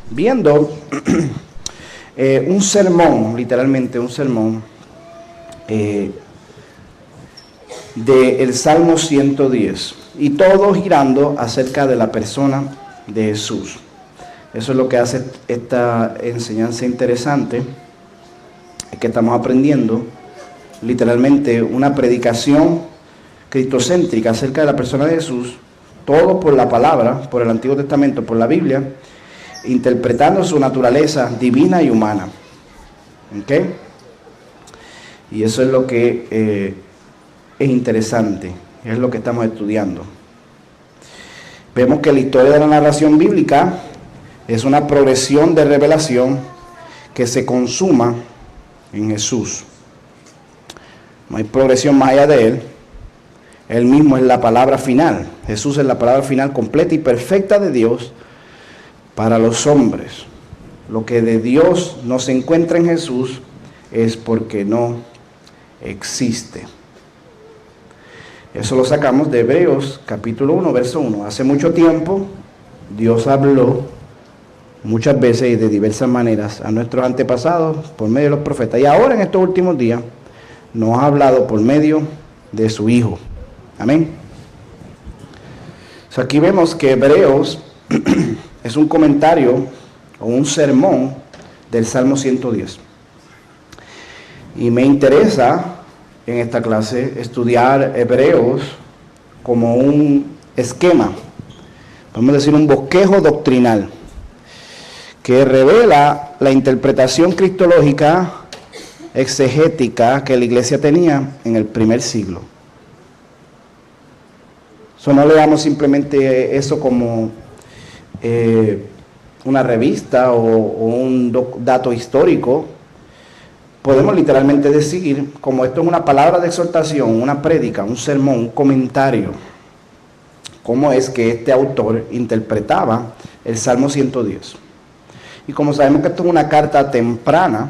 viendo un sermón, literalmente un sermón, del Salmo 110, y todo girando acerca de la persona de Jesús. Eso es lo que hace esta enseñanza interesante, que estamos aprendiendo literalmente una predicación cristocéntrica acerca de la persona de Jesús, todo por la palabra, por el Antiguo Testamento, por la Biblia, interpretando su naturaleza divina y humana. ¿Ok? Y eso es lo que es interesante, es lo que estamos estudiando. Vemos que la historia de la narración bíblica es una progresión de revelación que se consuma en Jesús. No hay progresión más allá de Él. Él mismo es la palabra final. Jesús es la palabra final completa y perfecta de Dios para los hombres. Lo que de Dios no se encuentra en Jesús es porque no existe. Eso lo sacamos de Hebreos capítulo 1, verso 1. Hace mucho tiempo Dios habló muchas veces y de diversas maneras a nuestros antepasados por medio de los profetas. Y ahora en estos últimos días nos ha hablado por medio de su Hijo. Amén. Aquí vemos que Hebreos es un comentario o un sermón del Salmo 110. Y me interesa en esta clase estudiar Hebreos como un esquema, podemos decir un bosquejo doctrinal, que revela la interpretación cristológica exegética que la iglesia tenía en el primer siglo. No leamos simplemente eso como una revista o un dato histórico. Podemos literalmente decir, como esto es una palabra de exhortación, una prédica, un sermón, un comentario, cómo es que este autor interpretaba el Salmo 110. Y como sabemos que esto es una carta temprana,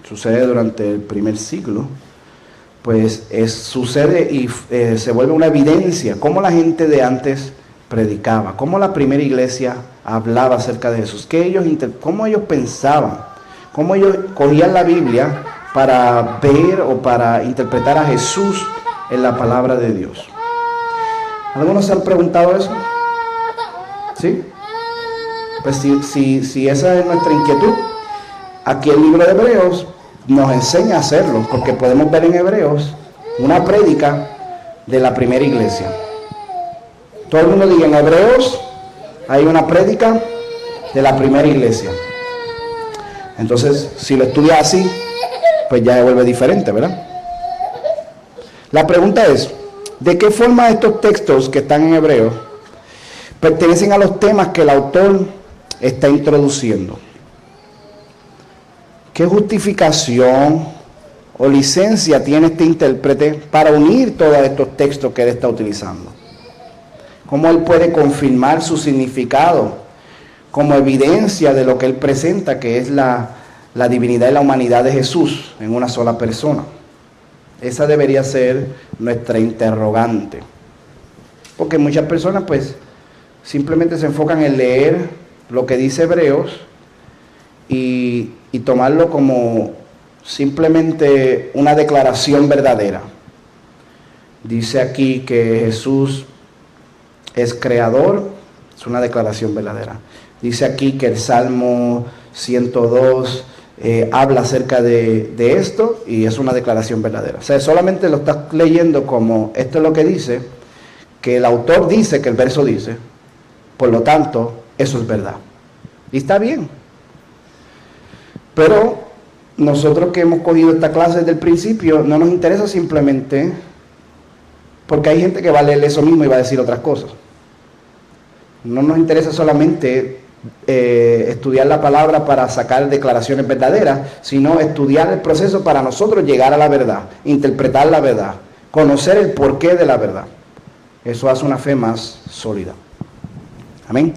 sucede durante el primer siglo, pues sucede y se vuelve una evidencia cómo la gente de antes predicaba, cómo la primera iglesia hablaba acerca de Jesús, cómo ellos pensaban, cómo ellos cogían la Biblia para ver o para interpretar a Jesús en la palabra de Dios. ¿Algunos se han preguntado eso? ¿Sí? Pues si esa es nuestra inquietud, aquí el libro de Hebreos nos enseña a hacerlo, porque podemos ver en Hebreos una prédica de la primera iglesia. Todo el mundo diga, en Hebreos hay una prédica de la primera iglesia. Entonces, si lo estudia así, pues ya se vuelve diferente, ¿verdad? La pregunta es, ¿de qué forma estos textos que están en Hebreos pertenecen a los temas que el autor está introduciendo? ¿Qué justificación o licencia tiene este intérprete para unir todos estos textos que él está utilizando? ¿Cómo él puede confirmar su significado como evidencia de lo que él presenta, que es la divinidad y la humanidad de Jesús en una sola persona? Esa debería ser nuestra interrogante. Porque muchas personas pues simplemente se enfocan en leer lo que dice Hebreos y tomarlo como simplemente una declaración verdadera. Dice aquí que Jesús es creador, es una declaración verdadera. Dice aquí que el Salmo 102 habla acerca de esto y es una declaración verdadera. O sea, solamente lo estás leyendo como esto es lo que dice, que el autor dice que el verso dice, por lo tanto, eso es verdad. Y está bien. Pero nosotros que hemos cogido esta clase desde el principio, no nos interesa simplemente, porque hay gente que va a leer eso mismo y va a decir otras cosas. No nos interesa solamente estudiar la palabra para sacar declaraciones verdaderas, sino estudiar el proceso para nosotros llegar a la verdad, interpretar la verdad, conocer el porqué de la verdad. Eso hace una fe más sólida. Amén.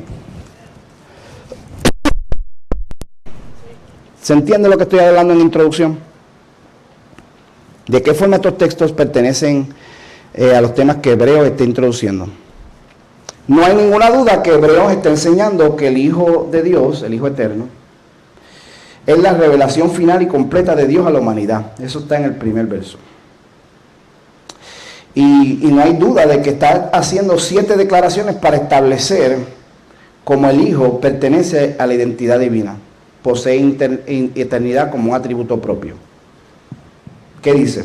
¿Se entiende lo que estoy hablando en la introducción? ¿De qué forma estos textos pertenecen a los temas que Hebreos está introduciendo? No hay ninguna duda que Hebreos está enseñando que el Hijo de Dios, el Hijo Eterno, es la revelación final y completa de Dios a la humanidad. Eso está en el primer verso. Y no hay duda de que está haciendo 7 declaraciones para establecer cómo el Hijo pertenece a la identidad divina, posee eternidad como un atributo propio. ¿Qué dice?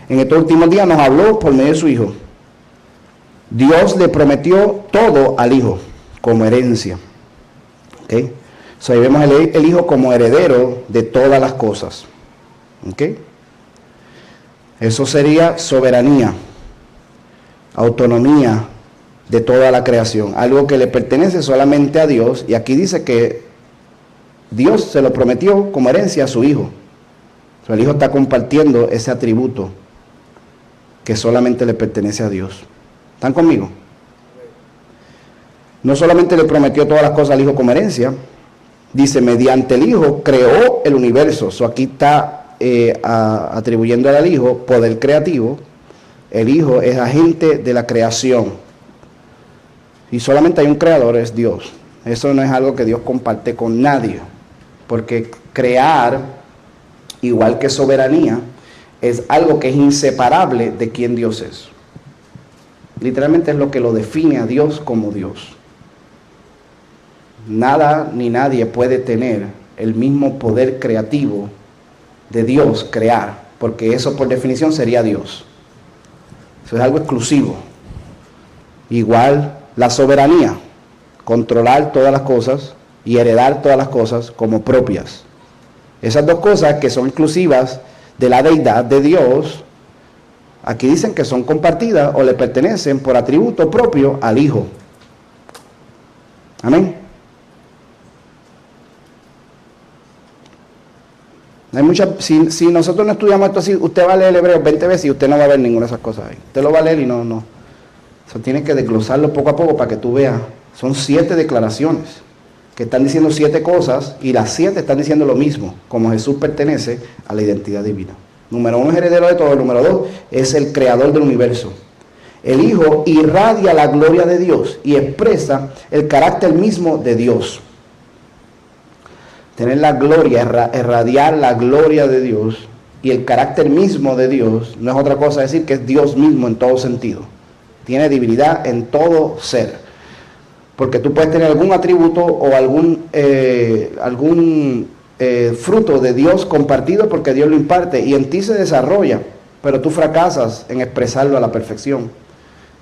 En estos últimos días nos habló por medio de su Hijo. Dios le prometió todo al Hijo como herencia. ¿Okay? So, ahí vemos el Hijo como heredero de todas las cosas. ¿Okay? Eso sería soberanía, autonomía de toda la creación. Algo que le pertenece solamente a Dios. Y aquí dice que Dios se lo prometió como herencia a su Hijo. So, el Hijo está compartiendo ese atributo que solamente le pertenece a Dios. ¿Están conmigo? No solamente le prometió todas las cosas al Hijo como herencia, dice, mediante el Hijo creó el universo. So, aquí está atribuyendo al Hijo poder creativo. El Hijo es agente de la creación. Y solamente hay un creador, es Dios. Eso no es algo que Dios comparte con nadie. Porque crear, igual que soberanía, es algo que es inseparable de quién Dios es. Literalmente es lo que lo define a Dios como Dios. Nada ni nadie puede tener el mismo poder creativo de Dios, crear, porque eso por definición sería Dios. Eso es algo exclusivo. Igual la soberanía, controlar todas las cosas y heredar todas las cosas como propias. Esas dos cosas que son exclusivas de la deidad de Dios, aquí dicen que son compartidas o le pertenecen por atributo propio al Hijo. Amén. Hay si nosotros no estudiamos esto así, usted va a leer Hebreos 20 veces y usted no va a ver ninguna de esas cosas ahí. Usted lo va a leer y no. Eso tiene que desglosarlo poco a poco para que tú veas. Son 7 declaraciones que están diciendo 7 cosas y las 7 están diciendo lo mismo, como Jesús pertenece a la identidad divina. Número 1 es heredero de todo, número 2 es el creador del universo. El Hijo irradia la gloria de Dios y expresa el carácter mismo de Dios. Tener la gloria, irradiar la gloria de Dios y el carácter mismo de Dios, no es otra cosa decir que es Dios mismo en todo sentido. Tiene divinidad en todo ser. Porque tú puedes tener algún atributo o algún fruto de Dios compartido porque Dios lo imparte y en ti se desarrolla, pero tú fracasas en expresarlo a la perfección.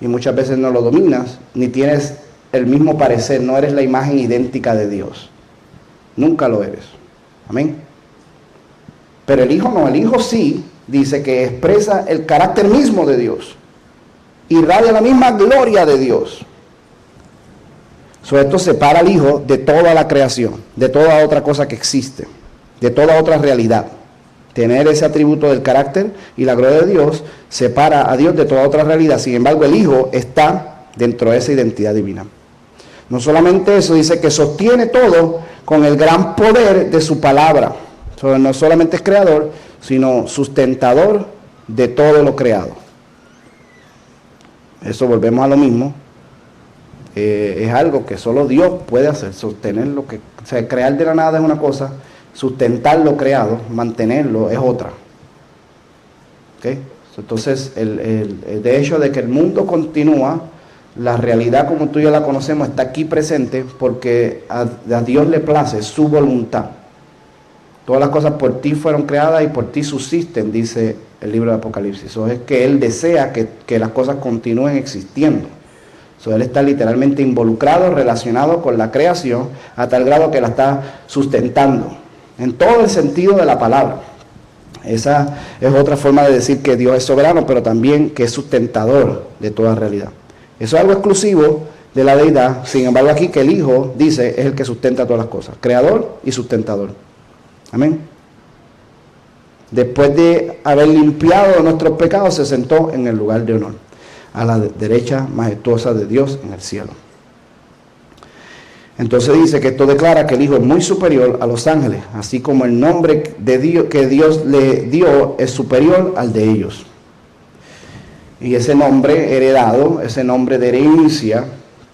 Y muchas veces no lo dominas, ni tienes el mismo parecer, no eres la imagen idéntica de Dios. Nunca lo eres. Amén. Pero el Hijo no, el Hijo sí dice que expresa el carácter mismo de Dios. Irradia la misma gloria de Dios. Esto separa al Hijo de toda la creación, de toda otra cosa que existe, de toda otra realidad. Tener ese atributo del carácter y la gloria de Dios separa a Dios de toda otra realidad. Sin embargo, el Hijo está dentro de esa identidad divina. No solamente eso, dice que sostiene todo con el gran poder de su palabra. No solamente es creador, sino sustentador de todo lo creado. Eso volvemos a lo mismo. Es algo que solo Dios puede hacer, sostener lo que, o sea, crear de la nada es una cosa, sustentar lo creado, mantenerlo es otra. ¿Okay? Entonces, de hecho de que el mundo continúa, la realidad como tú y yo la conocemos está aquí presente porque a Dios le place su voluntad. Todas las cosas por ti fueron creadas y por ti subsisten, dice el libro de Apocalipsis. Eso es que Él desea que las cosas continúen existiendo. Él está literalmente involucrado, relacionado con la creación, a tal grado que la está sustentando, en todo el sentido de la palabra. Esa es otra forma de decir que Dios es soberano, pero también que es sustentador de toda realidad. Eso es algo exclusivo de la deidad. Sin embargo, aquí que el Hijo, dice, es el que sustenta todas las cosas. Creador y sustentador. Amén. Después de haber limpiado nuestros pecados, se sentó en el lugar de honor, a la derecha majestuosa de Dios en el cielo. Entonces dice que esto declara que el Hijo es muy superior a los ángeles, así como el nombre de Dios que Dios le dio es superior al de ellos. Y ese nombre heredado, ese nombre de herencia,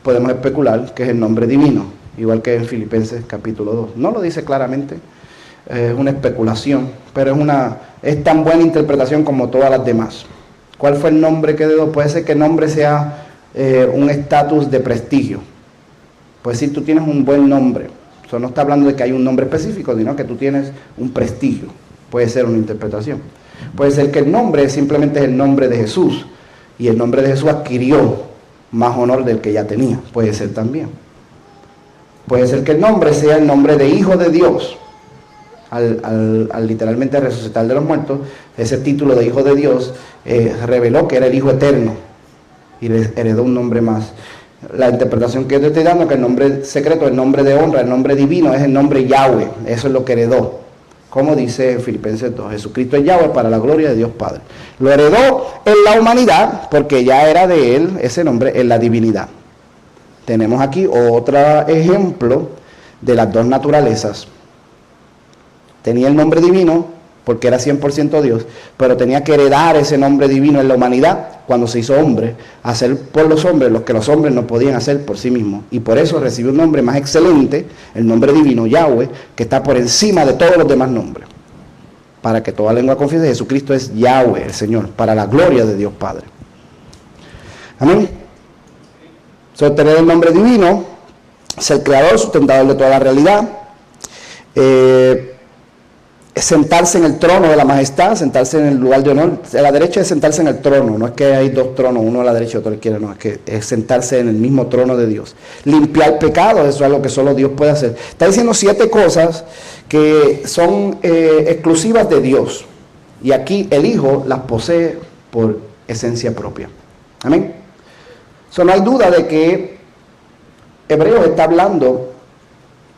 podemos especular que es el nombre divino, igual que en Filipenses capítulo 2. No lo dice claramente, es una especulación, pero es tan buena interpretación como todas las demás. ¿Cuál fue el nombre que heredó? Puede ser que el nombre sea un estatus de prestigio. Puede decir, tú tienes un buen nombre. Eso no está hablando de que hay un nombre específico, sino que tú tienes un prestigio. Puede ser una interpretación. Puede ser que el nombre simplemente es el nombre de Jesús, y el nombre de Jesús adquirió más honor del que ya tenía. Puede ser también. Puede ser que el nombre sea el nombre de Hijo de Dios. Al literalmente resucitar de los muertos, ese título de Hijo de Dios reveló que era el Hijo Eterno y le heredó un nombre más. La interpretación que yo te estoy dando es que el nombre secreto, el nombre de honra, el nombre divino es el nombre Yahweh. Eso es lo que heredó. Como dice Filipenses 2, Jesucristo es Yahweh para la gloria de Dios Padre. Lo heredó en la humanidad porque ya era de él ese nombre en la divinidad. Tenemos aquí otro ejemplo de las dos naturalezas. Tenía el nombre divino porque era 100% Dios, pero tenía que heredar ese nombre divino en la humanidad cuando se hizo hombre, hacer por los hombres lo que los hombres no podían hacer por sí mismos. Y por eso recibió un nombre más excelente, el nombre divino, Yahweh, que está por encima de todos los demás nombres. Para que toda lengua confiese, Jesucristo es Yahweh, el Señor, para la gloria de Dios Padre. Amén. Tener el nombre divino, ser creador, sustentador de toda la realidad, sentarse en el trono de la majestad, sentarse en el lugar de honor. A la derecha es sentarse en el trono, no es que hay dos tronos, uno a la derecha y otro a la izquierda, no, es que es sentarse en el mismo trono de Dios. Limpiar pecados, eso es algo que solo Dios puede hacer. Está diciendo 7 cosas que son exclusivas de Dios, y aquí el Hijo las posee por esencia propia. Amén. No hay duda de que Hebreos está hablando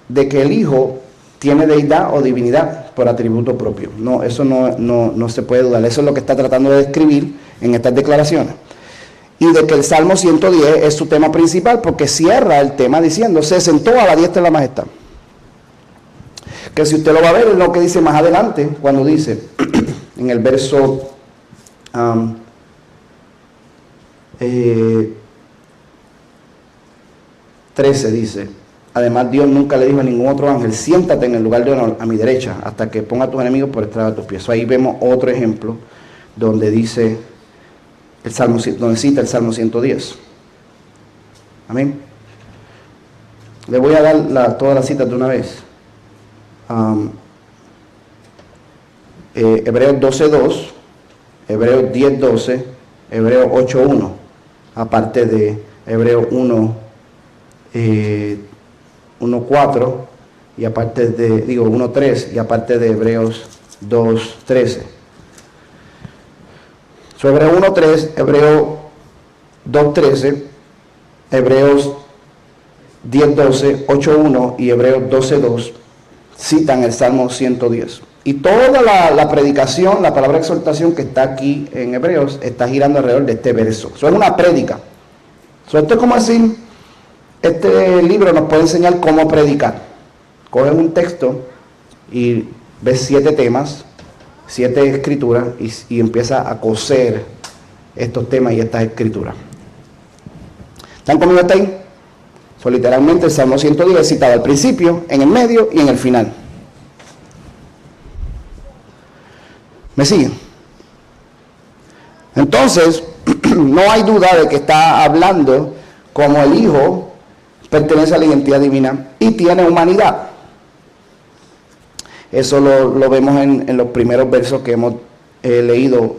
de que el Hijo tiene deidad o divinidad por atributo propio. No, eso no se puede dudar. Eso es lo que está tratando de describir en estas declaraciones. Y de que el Salmo 110 es su tema principal, porque cierra el tema diciendo, se sentó a la diestra de la majestad. Que si usted lo va a ver, es lo que dice más adelante, cuando dice, en el verso 13 dice, además Dios nunca le dijo a ningún otro ángel, siéntate en el lugar de honor a mi derecha, hasta que ponga a tus enemigos por estrado de tus pies. Ahí vemos otro ejemplo donde dice el Salmo, donde cita el Salmo 110. Amén. Le voy a dar todas las citas de una vez. Hebreos 12:2, Hebreos 10:12, Hebreos 8:1, aparte de Hebreos 1:4 y aparte de, 1:3 y aparte de Hebreos 2:13. Sobre Hebreos 1:3, Hebreos 2:13, Hebreos 10:12, 8:1 y Hebreos 12:2 citan el Salmo 110. Y toda la predicación, la palabra exhortación que está aquí en Hebreos, está girando alrededor de este verso. Eso es una prédica. Esto es como decir, este libro nos puede enseñar cómo predicar. Coges un texto y ves 7 temas, 7 escrituras y empieza a coser estos temas y estas escrituras. ¿Están conmigo hasta ahí? Literalmente el Salmo 110 es citado al principio, en el medio y en el final. ¿Me siguen? Entonces, no hay duda de que está hablando como el Hijo pertenece a la identidad divina y tiene humanidad. Eso lo vemos en los primeros versos que hemos leído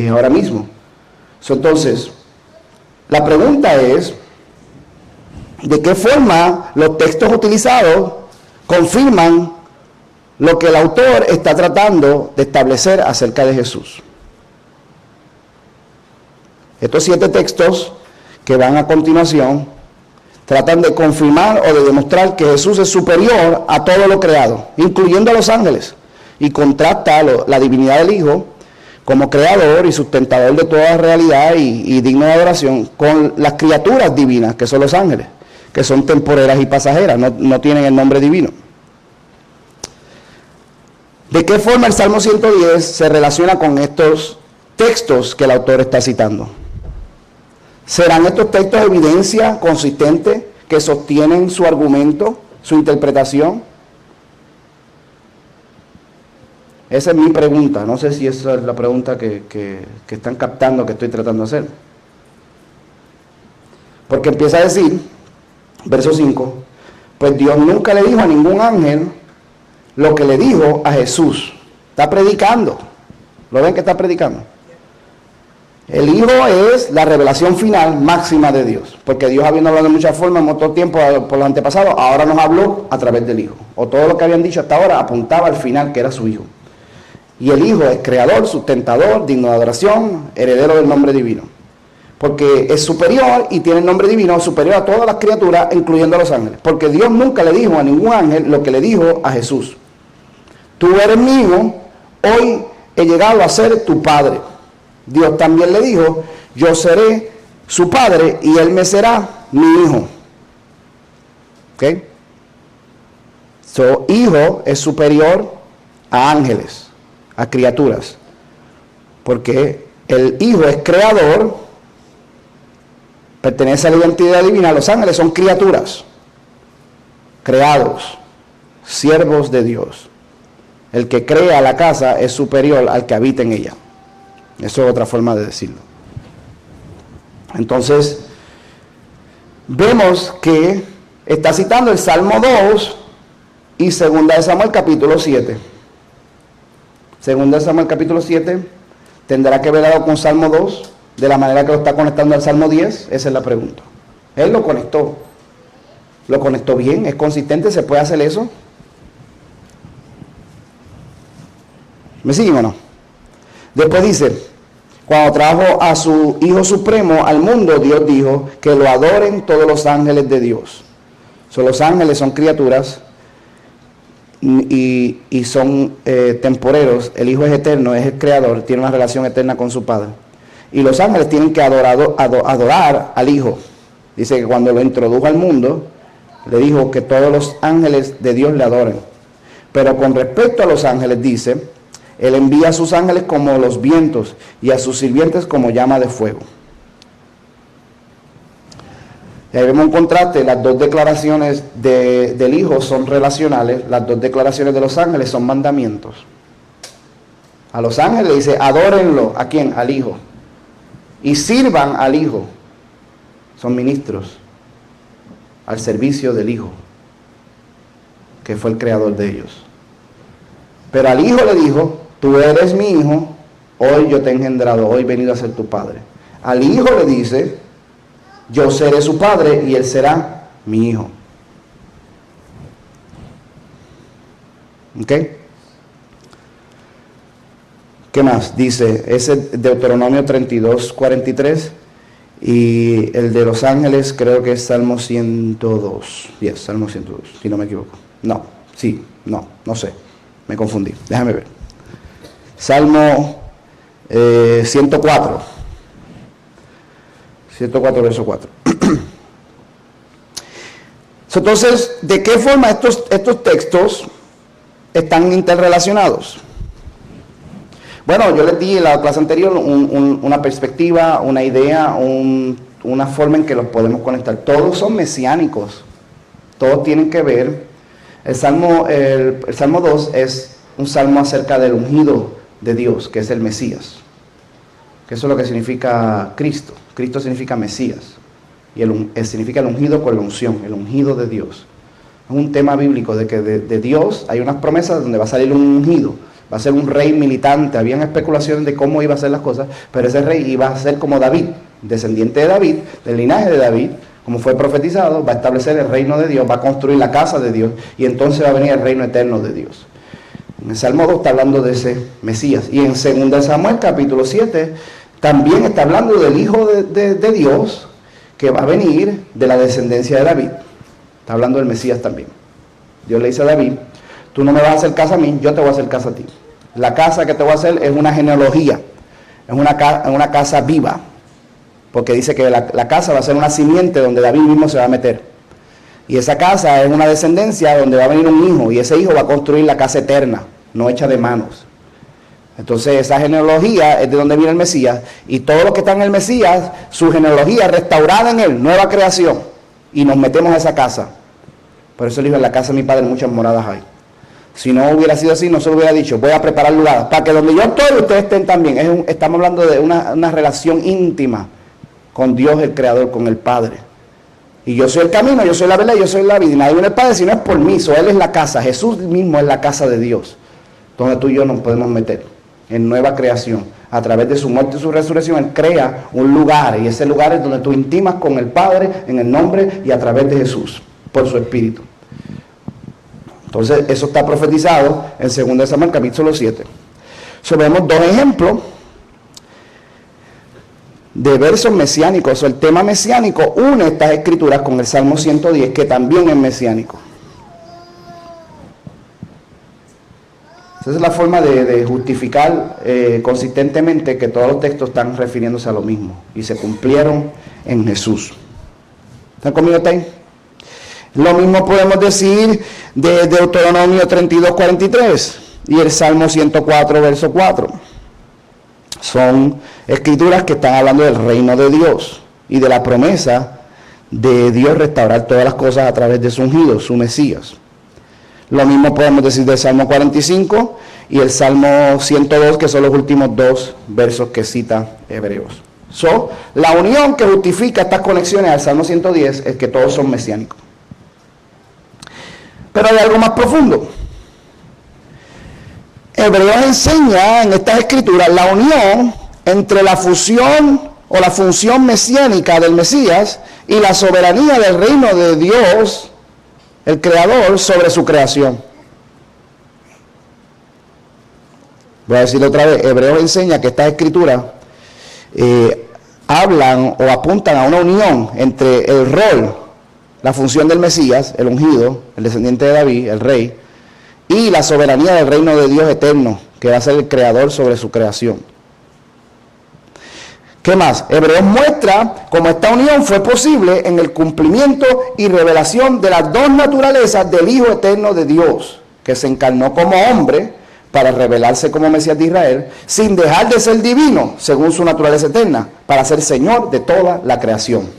ahora mismo. Entonces, la pregunta es, ¿de qué forma los textos utilizados confirman lo que el autor está tratando de establecer acerca de Jesús? Estos 7 textos que van a continuación tratan de confirmar o de demostrar que Jesús es superior a todo lo creado, incluyendo a los ángeles, y contrasta la divinidad del Hijo como creador y sustentador de toda realidad y digno de adoración con las criaturas divinas, que son los ángeles, que son temporeras y pasajeras, no tienen el nombre divino. ¿De qué forma el Salmo 110 se relaciona con estos textos que el autor está citando. ¿Serán estos textos evidencia consistente que sostienen su argumento, su interpretación? Esa es mi pregunta. No sé si esa es la pregunta que están captando, que estoy tratando de hacer. Porque empieza a decir, verso 5, pues Dios nunca le dijo a ningún ángel lo que le dijo a Jesús. Está predicando. ¿Lo ven que está predicando? El Hijo es la revelación final máxima de Dios. Porque Dios habiendo hablado de muchas formas en todo tiempo por los antepasados, ahora nos habló a través del Hijo. O todo lo que habían dicho hasta ahora apuntaba al final, que era su Hijo. Y el Hijo es creador, sustentador, digno de adoración, heredero del nombre divino. Porque es superior y tiene el nombre divino, superior a todas las criaturas, incluyendo a los ángeles. Porque Dios nunca le dijo a ningún ángel lo que le dijo a Jesús. Tú eres mi hijo, hoy he llegado a ser tu padre. Dios también le dijo, yo seré su padre y él me será mi hijo. ¿Ok? So, hijo es superior a ángeles, a criaturas. Porque el hijo es creador, pertenece a la identidad divina. Los ángeles son criaturas, creados, siervos de Dios. El que crea la casa es superior al que habita en ella. Eso es otra forma de decirlo. Entonces, vemos que está citando el Salmo 2 y 2 de Samuel capítulo 7. 2 de Samuel capítulo 7 tendrá que ver algo con Salmo 2, de la manera que lo está conectando al Salmo 10. Esa es la pregunta. Él lo conectó bien, es consistente, ¿se puede hacer eso? ¿Me siguen o no? Después dice, cuando trajo a su Hijo Supremo al mundo, Dios dijo que lo adoren todos los ángeles de Dios. Los ángeles son criaturas y son temporeros. El Hijo es eterno, es el creador, tiene una relación eterna con su Padre. Y los ángeles tienen que adorar al Hijo. Dice que cuando lo introdujo al mundo, le dijo que todos los ángeles de Dios le adoren. Pero con respecto a los ángeles dice, Él envía a sus ángeles como los vientos y a sus sirvientes como llama de fuego. Y ahí vemos un contraste, las dos declaraciones del Hijo son relacionales, las dos declaraciones de los ángeles son mandamientos. A los ángeles le dice, adórenlo, ¿a quién? Al Hijo. Y sirvan al Hijo. Son ministros al servicio del Hijo, que fue el creador de ellos. Pero al Hijo le dijo, tú eres mi hijo, hoy yo te he engendrado, hoy he venido a ser tu padre. Al Hijo le dice, yo seré su padre y él será mi hijo. ¿Ok? ¿Qué más? Dice, ese Deuteronomio 32, 43, y el de los ángeles creo que es Salmo 102. Yes, Salmo 102, si no me equivoco. No sé, me confundí, déjame ver. Salmo 104, verso 4. Entonces, ¿de qué forma estos textos están interrelacionados? Bueno, yo les di en la clase anterior una perspectiva, una idea, una forma en que los podemos conectar. Todos son mesiánicos, todos tienen que ver. El Salmo 2 es un salmo acerca del ungido de Dios, que es el Mesías. Que eso es lo que significa Cristo. Cristo significa Mesías. Y significa el ungido con la unción, el ungido de Dios. Es un tema bíblico de que de Dios hay unas promesas donde va a salir un ungido. Va a ser un rey militante. Habían especulaciones de cómo iba a ser las cosas, pero ese rey iba a ser como David, descendiente de David, del linaje de David, como fue profetizado, va a establecer el reino de Dios, va a construir la casa de Dios, y entonces va a venir el reino eterno de Dios. En el Salmo 2 está hablando de ese Mesías, y en 2 Samuel capítulo 7 también está hablando del Hijo de Dios, que va a venir de la descendencia de David. Está hablando del Mesías también. Dios le dice a David, tú no me vas a hacer caso a mí, yo te voy a hacer caso a ti. La casa que te voy a hacer es una genealogía, es una casa viva, porque dice que la casa va a ser una simiente donde David mismo se va a meter. Y esa casa es una descendencia donde va a venir un hijo, y ese hijo va a construir la casa eterna, no hecha de manos. Entonces esa genealogía es de donde viene el Mesías, y todo lo que está en el Mesías, su genealogía restaurada en él, nueva creación, y nos metemos a esa casa. Por eso le digo, en la casa de mi padre muchas moradas hay. Si no hubiera sido así, no se lo hubiera dicho, voy a preparar lugar, para que donde yo estoy, ustedes estén también. Estamos hablando de una relación íntima con Dios el Creador, con el Padre. Y yo soy el camino, yo soy la verdad, yo soy la vida, y nadie viene al Padre si no es por mí. Él es la casa, Jesús mismo es la casa de Dios, donde tú y yo nos podemos meter en nueva creación. A través de su muerte y su resurrección, Él crea un lugar, y ese lugar es donde tú intimas con el Padre en el nombre y a través de Jesús, por su Espíritu. Entonces, eso está profetizado en 2 Samuel capítulo 7. Vemos dos ejemplos de versos mesiánicos. El tema mesiánico une estas escrituras con el Salmo 110, que también es mesiánico. Esa es la forma de justificar consistentemente que todos los textos están refiriéndose a lo mismo y se cumplieron en Jesús. ¿Están conmigo, Tay? Lo mismo podemos decir de Deuteronomio 32:43 y el Salmo 104, verso 4. Son escrituras que están hablando del reino de Dios y de la promesa de Dios restaurar todas las cosas a través de su ungido, su Mesías. Lo mismo podemos decir del Salmo 45 y el Salmo 102, que son los últimos dos versos que cita Hebreos. La unión que justifica estas conexiones al Salmo 110 es que todos son mesiánicos. Pero hay algo más profundo. Hebreos enseña en estas escrituras la unión entre la fusión o la función mesiánica del Mesías y la soberanía del reino de Dios, el Creador, sobre su creación. Voy a decirlo otra vez. Hebreos enseña que estas escrituras hablan o apuntan a una unión entre el rol, la función del Mesías, el ungido, el descendiente de David, el rey, y la soberanía del reino de Dios eterno, que va a ser el creador sobre su creación. ¿Qué más? Hebreos muestra cómo esta unión fue posible en el cumplimiento y revelación de las dos naturalezas del Hijo eterno de Dios, que se encarnó como hombre para revelarse como Mesías de Israel, sin dejar de ser divino, según su naturaleza eterna, para ser Señor de toda la creación.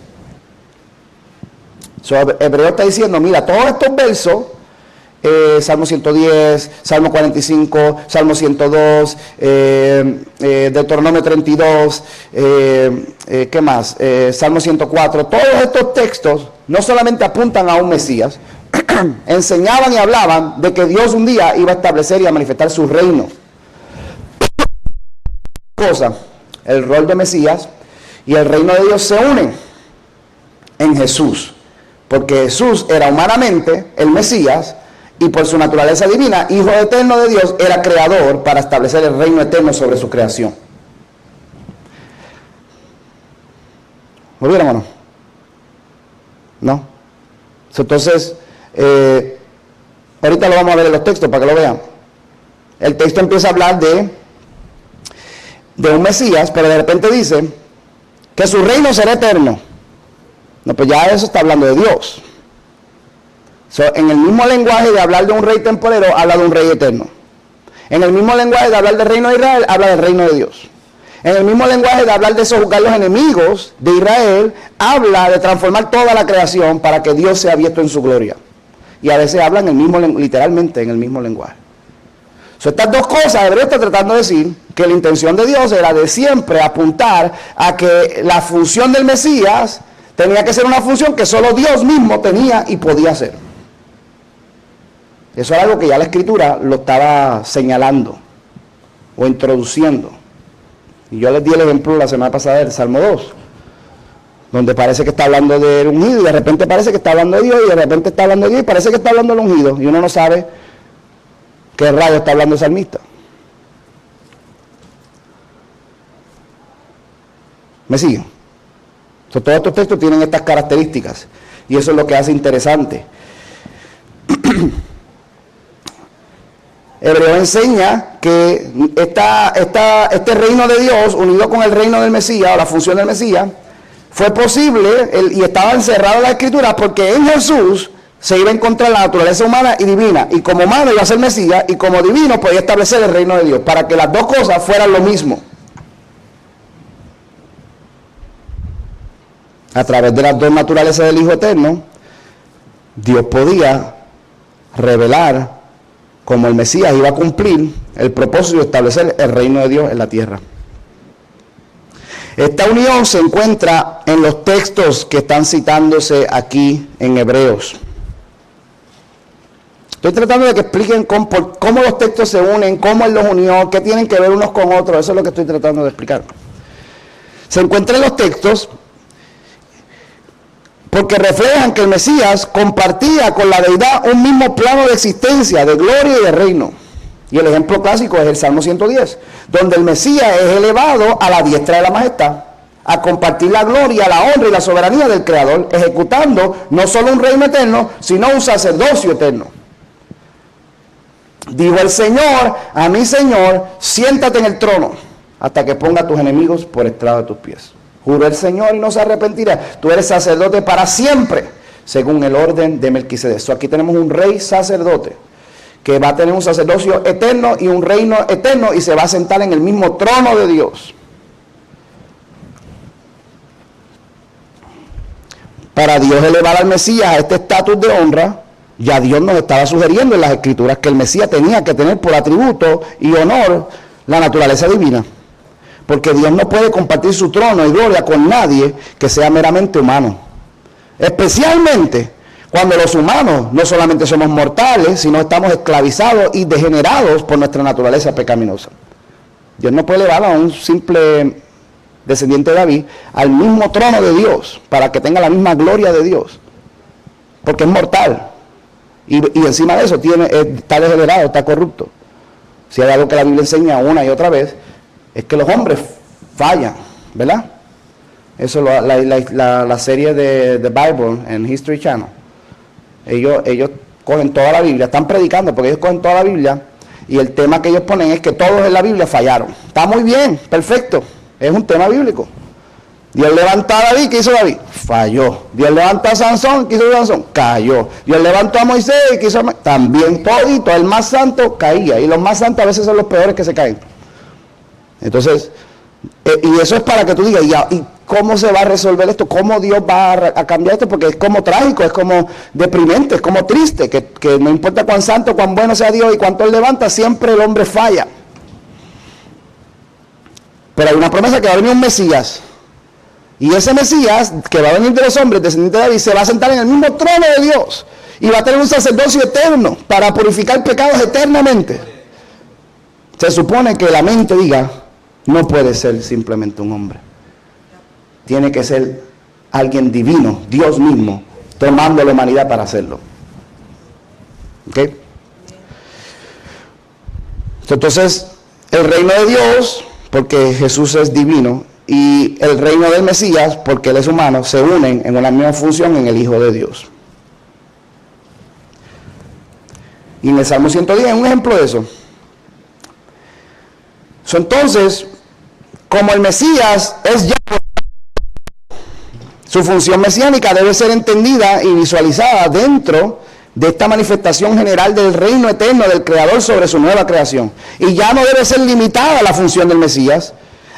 Hebreo está diciendo, mira, todos estos versos, Salmo 110, Salmo 45, Salmo 102, Deuteronomio 32, ¿qué más? Salmo 104, todos estos textos no solamente apuntan a un Mesías, enseñaban y hablaban de que Dios un día iba a establecer y a manifestar su reino. El rol de Mesías y el reino de Dios se unen en Jesús, porque Jesús era humanamente el Mesías y por su naturaleza divina, Hijo eterno de Dios, era creador para establecer el reino eterno sobre su creación. ¿Lo vieron o no? ¿No? Entonces, ahorita lo vamos a ver en los textos para que lo vean. El texto empieza a hablar de un Mesías, pero de repente dice que su reino será eterno. No, pues ya eso está hablando de Dios. En el mismo lenguaje de hablar de un rey temporero, habla de un rey eterno. En el mismo lenguaje de hablar del reino de Israel, habla del reino de Dios. En el mismo lenguaje de hablar de sojuzgar los enemigos de Israel, habla de transformar toda la creación para que Dios sea visto en su gloria. Y a veces habla en el mismo, literalmente en el mismo lenguaje. Estas dos cosas, Hebreo está tratando de decir que la intención de Dios era de siempre apuntar a que la función del Mesías tenía que ser una función que solo Dios mismo tenía y podía hacer. Eso era algo que ya la Escritura lo estaba señalando o introduciendo. Y yo les di el ejemplo la semana pasada del Salmo 2, donde parece que está hablando del ungido y de repente parece que está hablando de Dios y de repente está hablando de Dios y parece que está hablando del ungido y uno no sabe qué rayo está hablando el salmista. ¿Me siguen? Todos estos textos tienen estas características y eso es lo que hace interesante. Hebreo enseña que este reino de Dios, unido con el reino del Mesías, o la función del Mesías, fue posible y estaba encerrado en la Escritura porque en Jesús se iba a encontrar la naturaleza humana y divina, y como humano iba a ser Mesías, y como divino podía establecer el reino de Dios, para que las dos cosas fueran lo mismo. A través de las dos naturalezas del Hijo Eterno, Dios podía revelar cómo el Mesías iba a cumplir el propósito de establecer el reino de Dios en la tierra. Esta unión se encuentra en los textos que están citándose aquí en Hebreos. Estoy tratando de que expliquen cómo los textos se unen, cómo Él los unió, qué tienen que ver unos con otros. Eso es lo que estoy tratando de explicar. Se encuentra en los textos porque reflejan que el Mesías compartía con la deidad un mismo plano de existencia, de gloria y de reino. Y el ejemplo clásico es el Salmo 110, donde el Mesías es elevado a la diestra de la majestad, a compartir la gloria, la honra y la soberanía del Creador, ejecutando no solo un reino eterno, sino un sacerdocio eterno. Dijo el Señor a mi Señor, siéntate en el trono hasta que ponga a tus enemigos por estrado de tus pies. Juró el Señor y no se arrepentirá. Tú eres sacerdote para siempre, según el orden de Melquisedec. Aquí tenemos un rey sacerdote que va a tener un sacerdocio eterno y un reino eterno y se va a sentar en el mismo trono de Dios. Para Dios elevar al Mesías a este estatus de honra, ya Dios nos estaba sugiriendo en las Escrituras que el Mesías tenía que tener por atributo y honor la naturaleza divina. Porque Dios no puede compartir su trono y gloria con nadie que sea meramente humano. Especialmente cuando los humanos no solamente somos mortales, sino estamos esclavizados y degenerados por nuestra naturaleza pecaminosa. Dios no puede elevar a un simple descendiente de David al mismo trono de Dios para que tenga la misma gloria de Dios. Porque es mortal. Y encima de eso está degenerado, está corrupto. Si hay algo que la Biblia enseña una y otra vez, es que los hombres fallan, ¿verdad? Eso la serie de The Bible en History Channel. Ellos cogen toda la Biblia, están predicando porque ellos cogen toda la Biblia y el tema que ellos ponen es que todos en la Biblia fallaron. Está muy bien, perfecto, es un tema bíblico. Dios levantó a David, ¿qué hizo David? Falló. Dios levantó a Sansón, ¿qué hizo Sansón? Cayó. Dios levantó a Moisés, ¿qué hizo? También todito, el más santo caía. Y los más santos a veces son los peores que se caen. Entonces, y eso es para que tú digas, ¿y cómo se va a resolver esto? ¿Cómo Dios va a cambiar esto? Porque es como trágico, es como deprimente, es como triste, que no importa cuán santo, cuán bueno sea Dios y cuánto Él levanta, siempre el hombre falla. Pero hay una promesa que va a venir un Mesías. Y ese Mesías, que va a venir de los hombres, descendiente de David, se va a sentar en el mismo trono de Dios. Y va a tener un sacerdocio eterno para purificar pecados eternamente. Se supone que la mente diga, no puede ser simplemente un hombre. Tiene que ser alguien divino, Dios mismo, tomando la humanidad para hacerlo. ¿Ok? Entonces, el reino de Dios, porque Jesús es divino, y el reino del Mesías, porque Él es humano, se unen en una misma función en el Hijo de Dios. Y en el Salmo 110 es un ejemplo de eso. Entonces, como el Mesías es ya, su función mesiánica debe ser entendida y visualizada dentro de esta manifestación general del reino eterno del Creador sobre su nueva creación. Y ya no debe ser limitada la función del Mesías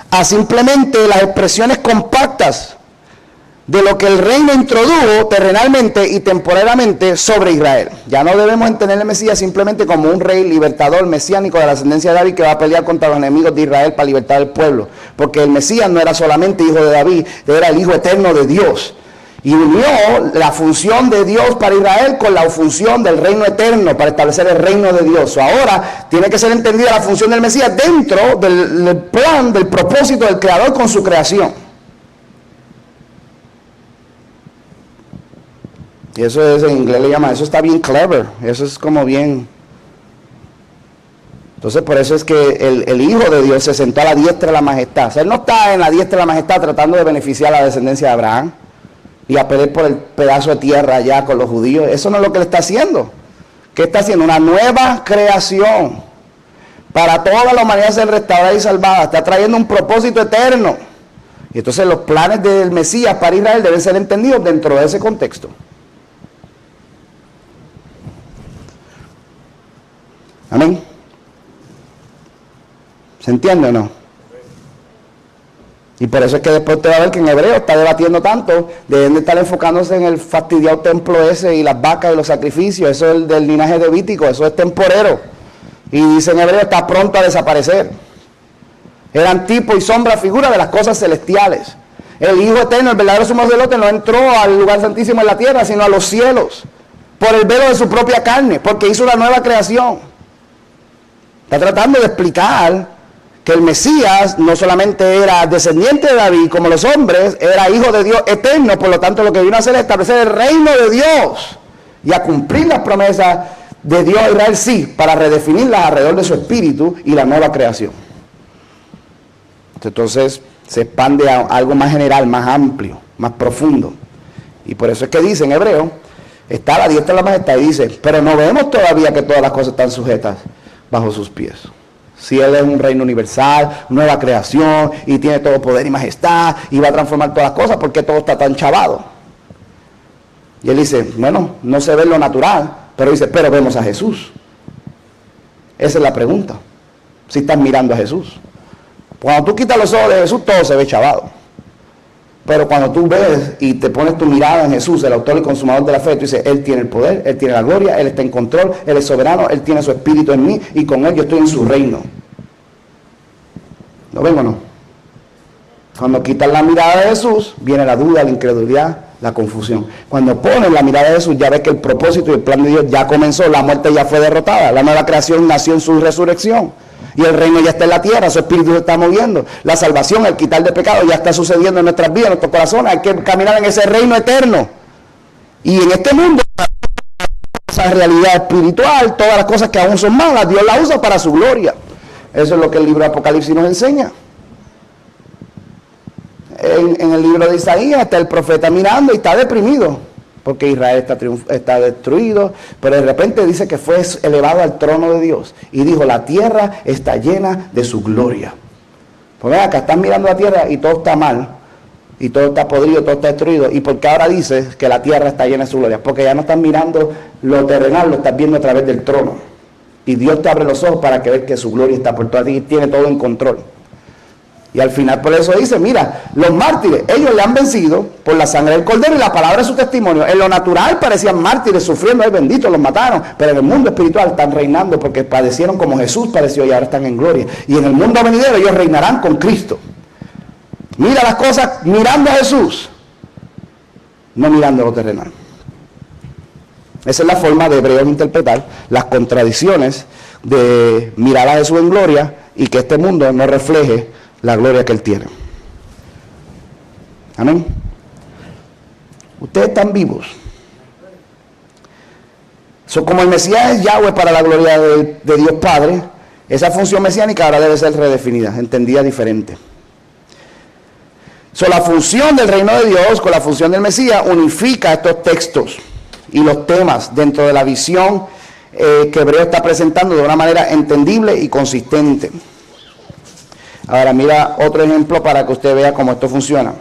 a simplemente las expresiones compactas de lo que el reino introdujo terrenalmente y temporalmente sobre Israel. Ya no debemos entender el Mesías simplemente como un rey libertador mesiánico de la ascendencia de David que va a pelear contra los enemigos de Israel para libertar al pueblo, porque el Mesías no era solamente hijo de David, era el hijo eterno de Dios, y unió la función de Dios para Israel con la función del reino eterno para establecer el reino de Dios. Ahora tiene que ser entendida la función del Mesías dentro del plan, del propósito del Creador con su creación. Y eso es, en inglés le llama, eso está bien clever, eso es como bien. Entonces por eso es que el Hijo de Dios se sentó a la diestra de la majestad. O sea, Él no está en la diestra de la majestad tratando de beneficiar a la descendencia de Abraham y a pelear por el pedazo de tierra allá con los judíos. Eso no es lo que Él está haciendo. ¿Qué está haciendo? Una nueva creación para toda la humanidad ser restaurada y salvada. Está trayendo un propósito eterno. Y entonces los planes del Mesías para Israel deben ser entendidos dentro de ese contexto. Amén. ¿Se entiende o no? Y por eso es que después usted va a ver que en Hebreo está debatiendo tanto, deben de estar enfocándose en el fastidiado templo ese y las vacas y los sacrificios, eso es del linaje levítico, eso es temporero. Y dice en Hebreo, está pronto a desaparecer. Eran tipo y sombra, figura de las cosas celestiales. El Hijo Eterno, el verdadero sumo sacerdote, no entró al lugar santísimo en la tierra, sino a los cielos, por el velo de su propia carne, porque hizo una nueva creación. Está tratando de explicar que el Mesías no solamente era descendiente de David como los hombres, era hijo de Dios eterno, por lo tanto lo que vino a hacer es establecer el reino de Dios y a cumplir las promesas de Dios a Israel, sí, para redefinirlas alrededor de su espíritu y la nueva creación. Entonces se expande a algo más general, más amplio, más profundo. Y por eso es que dice en Hebreo, está a la diestra de la majestad y dice, pero no vemos todavía que todas las cosas están sujetas bajo sus pies. Si Él es un reino universal, nueva creación, y tiene todo poder y majestad, y va a transformar todas las cosas, ¿por qué todo está tan chavado? Y Él dice, bueno, no se ve en lo natural, pero dice, pero vemos a Jesús. Esa es la pregunta, si estás mirando a Jesús. Cuando tú quitas los ojos de Jesús, todo se ve chavado. Pero cuando tú ves y te pones tu mirada en Jesús, el autor y consumador de la fe, tú dices, Él tiene el poder, Él tiene la gloria, Él está en control, Él es soberano, Él tiene su espíritu en mí y con Él yo estoy en su reino. ¿Lo ven o no? Cuando quitas la mirada de Jesús, viene la duda, la incredulidad, la confusión. Cuando pones la mirada de Jesús, ya ves que el propósito y el plan de Dios ya comenzó, la muerte ya fue derrotada, la nueva creación nació en su resurrección. Y el reino ya está en la tierra, su espíritu se está moviendo. La salvación, el quitar de pecado ya está sucediendo en nuestras vidas, en nuestros corazones. Hay que caminar en ese reino eterno. Y en este mundo, esa realidad espiritual, todas las cosas que aún son malas, Dios las usa para su gloria. Eso es lo que el libro de Apocalipsis nos enseña. En el libro de Isaías está el profeta mirando y está deprimido, porque Israel está destruido, pero de repente dice que fue elevado al trono de Dios y dijo, la tierra está llena de su gloria. Pues ven acá, están mirando la tierra y todo está mal, y todo está podrido, todo está destruido. ¿Y por qué ahora dices que la tierra está llena de su gloria? Porque ya no estás mirando lo terrenal, lo estás viendo a través del trono. Y Dios te abre los ojos para que veas que su gloria está por todas ti y tiene todo en control. Y al final por eso dice, mira, los mártires, ellos le han vencido por la sangre del cordero y la palabra de su testimonio. En lo natural parecían mártires sufriendo, ay bendito, los mataron. Pero en el mundo espiritual están reinando porque padecieron como Jesús padeció y ahora están en gloria. Y en el mundo venidero ellos reinarán con Cristo. Mira las cosas mirando a Jesús, no mirando lo terrenal. Esa es la forma de Hebreos interpretar las contradicciones de mirar a Jesús en gloria y que este mundo no refleje la gloria que Él tiene. Amén. Ustedes están vivos. Como el Mesías es Yahweh para la gloria de Dios Padre, esa función mesiánica ahora debe ser redefinida, entendida diferente. La función del reino de Dios con la función del Mesías unifica estos textos y los temas dentro de la visión que Hebreo está presentando de una manera entendible y consistente. Ahora mira otro ejemplo para que usted vea cómo esto funciona.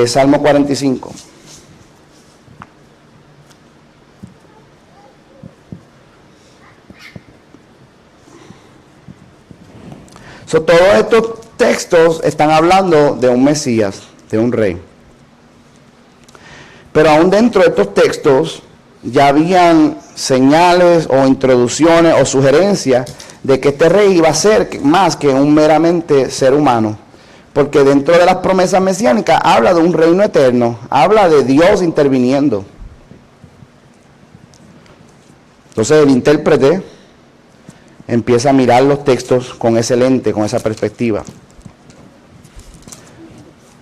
Salmo 45. Todos estos textos están hablando de un Mesías, de un rey. Pero aún dentro de estos textos ya habían señales o introducciones o sugerencias de que este rey iba a ser más que un meramente ser humano, porque dentro de las promesas mesiánicas habla de un reino eterno, habla de Dios interviniendo. Entonces el intérprete empieza a mirar los textos con ese lente, con esa perspectiva.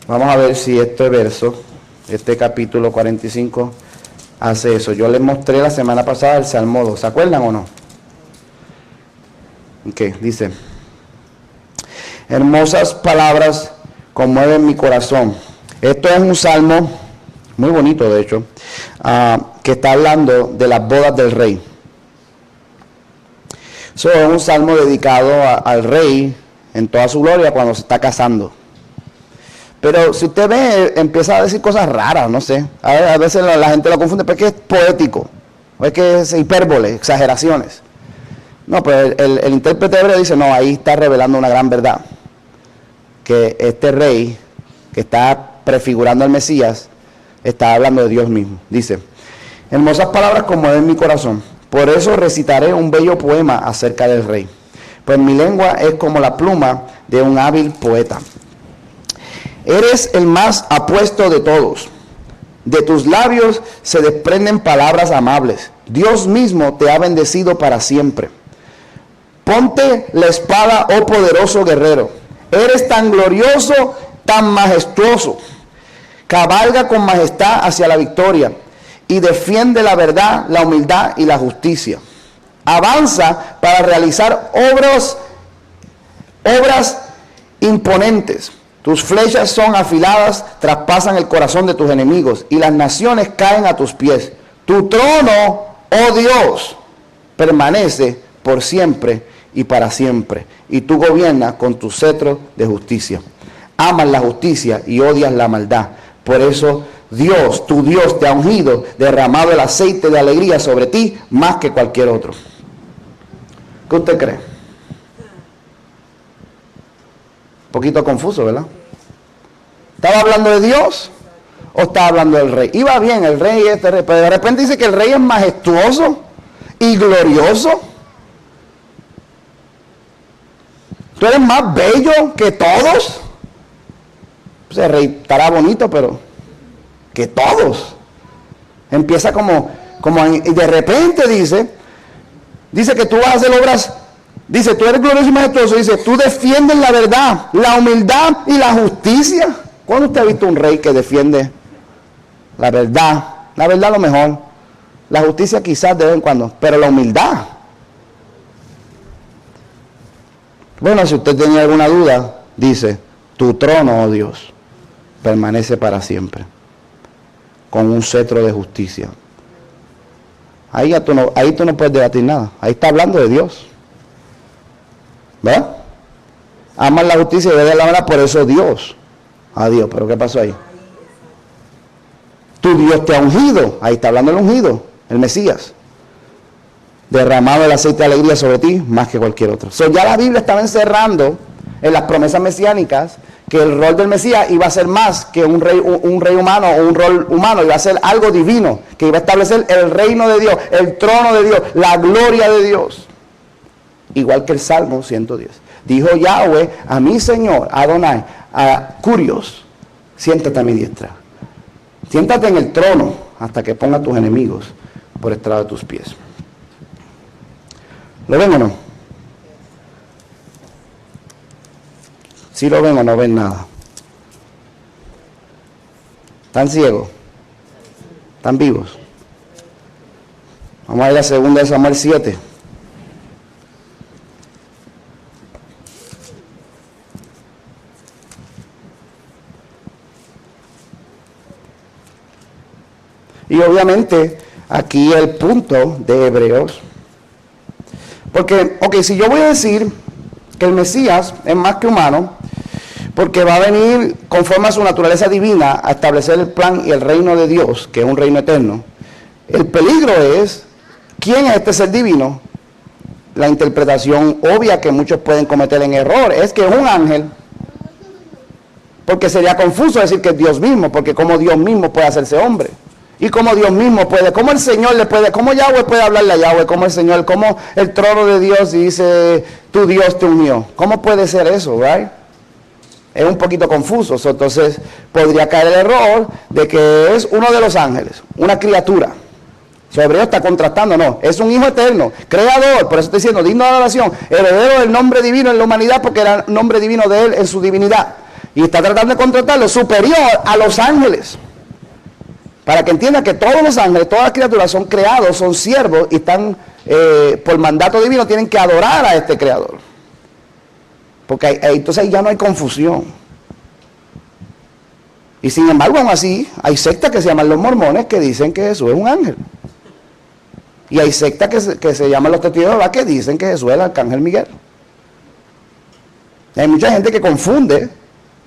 Vamos a ver si este verso, este capítulo 45, hace eso. Yo les mostré la semana pasada el Salmo 2, ¿se acuerdan o no? Ok, dice, hermosas palabras conmueven mi corazón. Esto es un salmo muy bonito, de hecho, que está hablando de las bodas del rey. Eso es un salmo dedicado al rey en toda su gloria cuando se está casando. Pero si usted ve, empieza a decir cosas raras, no sé. A veces la gente lo confunde porque es poético, o es que es hipérbole, exageraciones. No, pero el intérprete hebreo dice, no, ahí está revelando una gran verdad. Que este rey que está prefigurando al Mesías, está hablando de Dios mismo. Dice, hermosas palabras conmueven mi corazón, por eso recitaré un bello poema acerca del rey, pues mi lengua es como la pluma de un hábil poeta. Eres el más apuesto de todos, de tus labios se desprenden palabras amables, Dios mismo te ha bendecido para siempre. Ponte la espada, oh poderoso guerrero, eres tan glorioso, tan majestuoso, cabalga con majestad hacia la victoria y defiende la verdad, la humildad y la justicia. Avanza para realizar obras imponentes. Tus flechas son afiladas, traspasan el corazón de tus enemigos y las naciones caen a tus pies. Tu trono, oh Dios, permanece por siempre y para siempre, y tú gobiernas con tu cetro de justicia. Amas la justicia y odias la maldad. Por eso Dios, tu Dios, te ha ungido, derramado el aceite de alegría sobre ti más que cualquier otro. ¿Qué usted cree? Un poquito confuso, ¿verdad? ¿Estaba hablando de Dios o estaba hablando del rey? Iba bien, el rey y este rey, pero de repente dice que el rey es majestuoso y glorioso. ¿Tú eres más bello que todos? Pues el rey estará bonito, pero que todos. Empieza y de repente dice que tú vas a hacer obras, dice, tú eres glorioso y majestuoso, dice, tú defiendes la verdad, la humildad y la justicia. ¿Cuándo usted ha visto un rey que defiende la verdad? La verdad lo mejor, la justicia quizás de vez en cuando, pero la humildad. Bueno, si usted tenía alguna duda, dice, tu trono, oh Dios, permanece para siempre, con un cetro de justicia. Ahí tú no puedes debatir nada. Ahí está hablando de Dios. ¿Verdad? Amas la justicia y ves la verdad, por eso Dios. Adiós, pero ¿qué pasó ahí? Tu Dios te ha ungido. Ahí está hablando el ungido, el Mesías. Derramado el aceite de alegría sobre ti más que cualquier otro. Ya la Biblia estaba encerrando en las promesas mesiánicas que el rol del Mesías iba a ser más que un rey humano o un rol humano, iba a ser algo divino, que iba a establecer el reino de Dios, el trono de Dios, la gloria de Dios. Igual que el Salmo 110. Dijo Yahweh a mi Señor, Adonai, a Curios, siéntate a mi diestra. Siéntate en el trono hasta que ponga a tus enemigos por estrado de tus pies. ¿Lo ven o no? Si lo ven o no ven nada. ¿Están ciegos? ¿Están vivos? Vamos a ir a 2 de Samuel 7. Y obviamente aquí el punto de Hebreos. Porque, si yo voy a decir que el Mesías es más que humano, porque va a venir conforme a su naturaleza divina a establecer el plan y el reino de Dios, que es un reino eterno, el peligro es, ¿quién es este ser divino? La interpretación obvia que muchos pueden cometer en error es que es un ángel, porque sería confuso decir que es Dios mismo, porque como Dios mismo puede hacerse hombre. Y como Dios mismo puede, como el Señor le puede, como Yahweh puede hablarle a Yahweh, como el Señor, como el trono de Dios dice, tu Dios te unió. ¿Cómo puede ser eso, right? Es un poquito confuso, entonces podría caer el error de que es uno de los ángeles, una criatura. Hebreo está contrastando, no, es un hijo eterno, creador, por eso estoy diciendo, digno de adoración, heredero del nombre divino en la humanidad, porque era el nombre divino de él en su divinidad. Y está tratando de contrastarlo superior a los ángeles. Para que entiendan que todos los ángeles, todas las criaturas son creados, son siervos y están, por mandato divino, tienen que adorar a este creador. Porque entonces ahí ya no hay confusión. Y sin embargo, aún así, hay sectas que se llaman los mormones que dicen que Jesús es un ángel. Y hay sectas que se llaman los testigos de Jehová que dicen que Jesús es el arcángel Miguel. Y hay mucha gente que confunde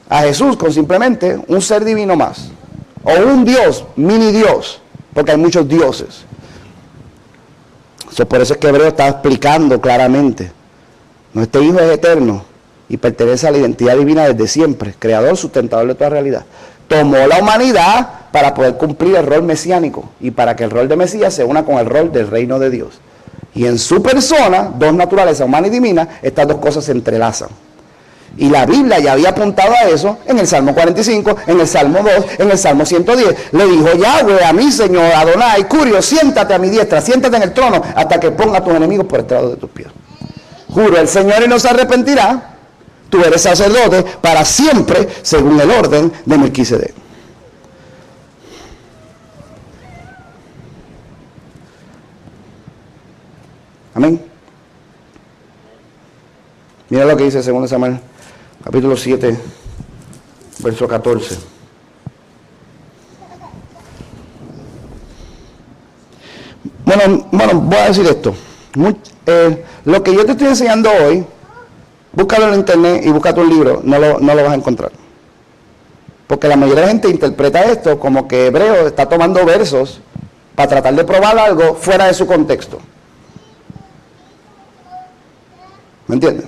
a Jesús con simplemente un ser divino más. O un Dios, mini Dios, porque hay muchos dioses. Por eso es que Hebreo está explicando claramente. Nuestro Hijo es eterno y pertenece a la identidad divina desde siempre, creador, sustentador de toda realidad. Tomó la humanidad para poder cumplir el rol mesiánico y para que el rol de Mesías se una con el rol del reino de Dios. Y en su persona, dos naturalezas, humana y divina, estas dos cosas se entrelazan. Y la Biblia ya había apuntado a eso en el Salmo 45, en el Salmo 2, en el Salmo 110. Le dijo Yahweh a mí, Señor, Adonai, Curio, siéntate a mi diestra, siéntate en el trono hasta que ponga a tus enemigos por estrado de tus pies. Juro el Señor y no se arrepentirá. Tú eres sacerdote para siempre, según el orden de Melquisedec. Amén. Mira lo que dice 2 Samuel, capítulo 7, verso 14. Bueno, voy a decir esto. Lo que yo te estoy enseñando hoy, búscalo en internet y búscate un libro, no lo vas a encontrar. Porque la mayoría de la gente interpreta esto como que Hebreo está tomando versos para tratar de probar algo fuera de su contexto. ¿Me entiendes?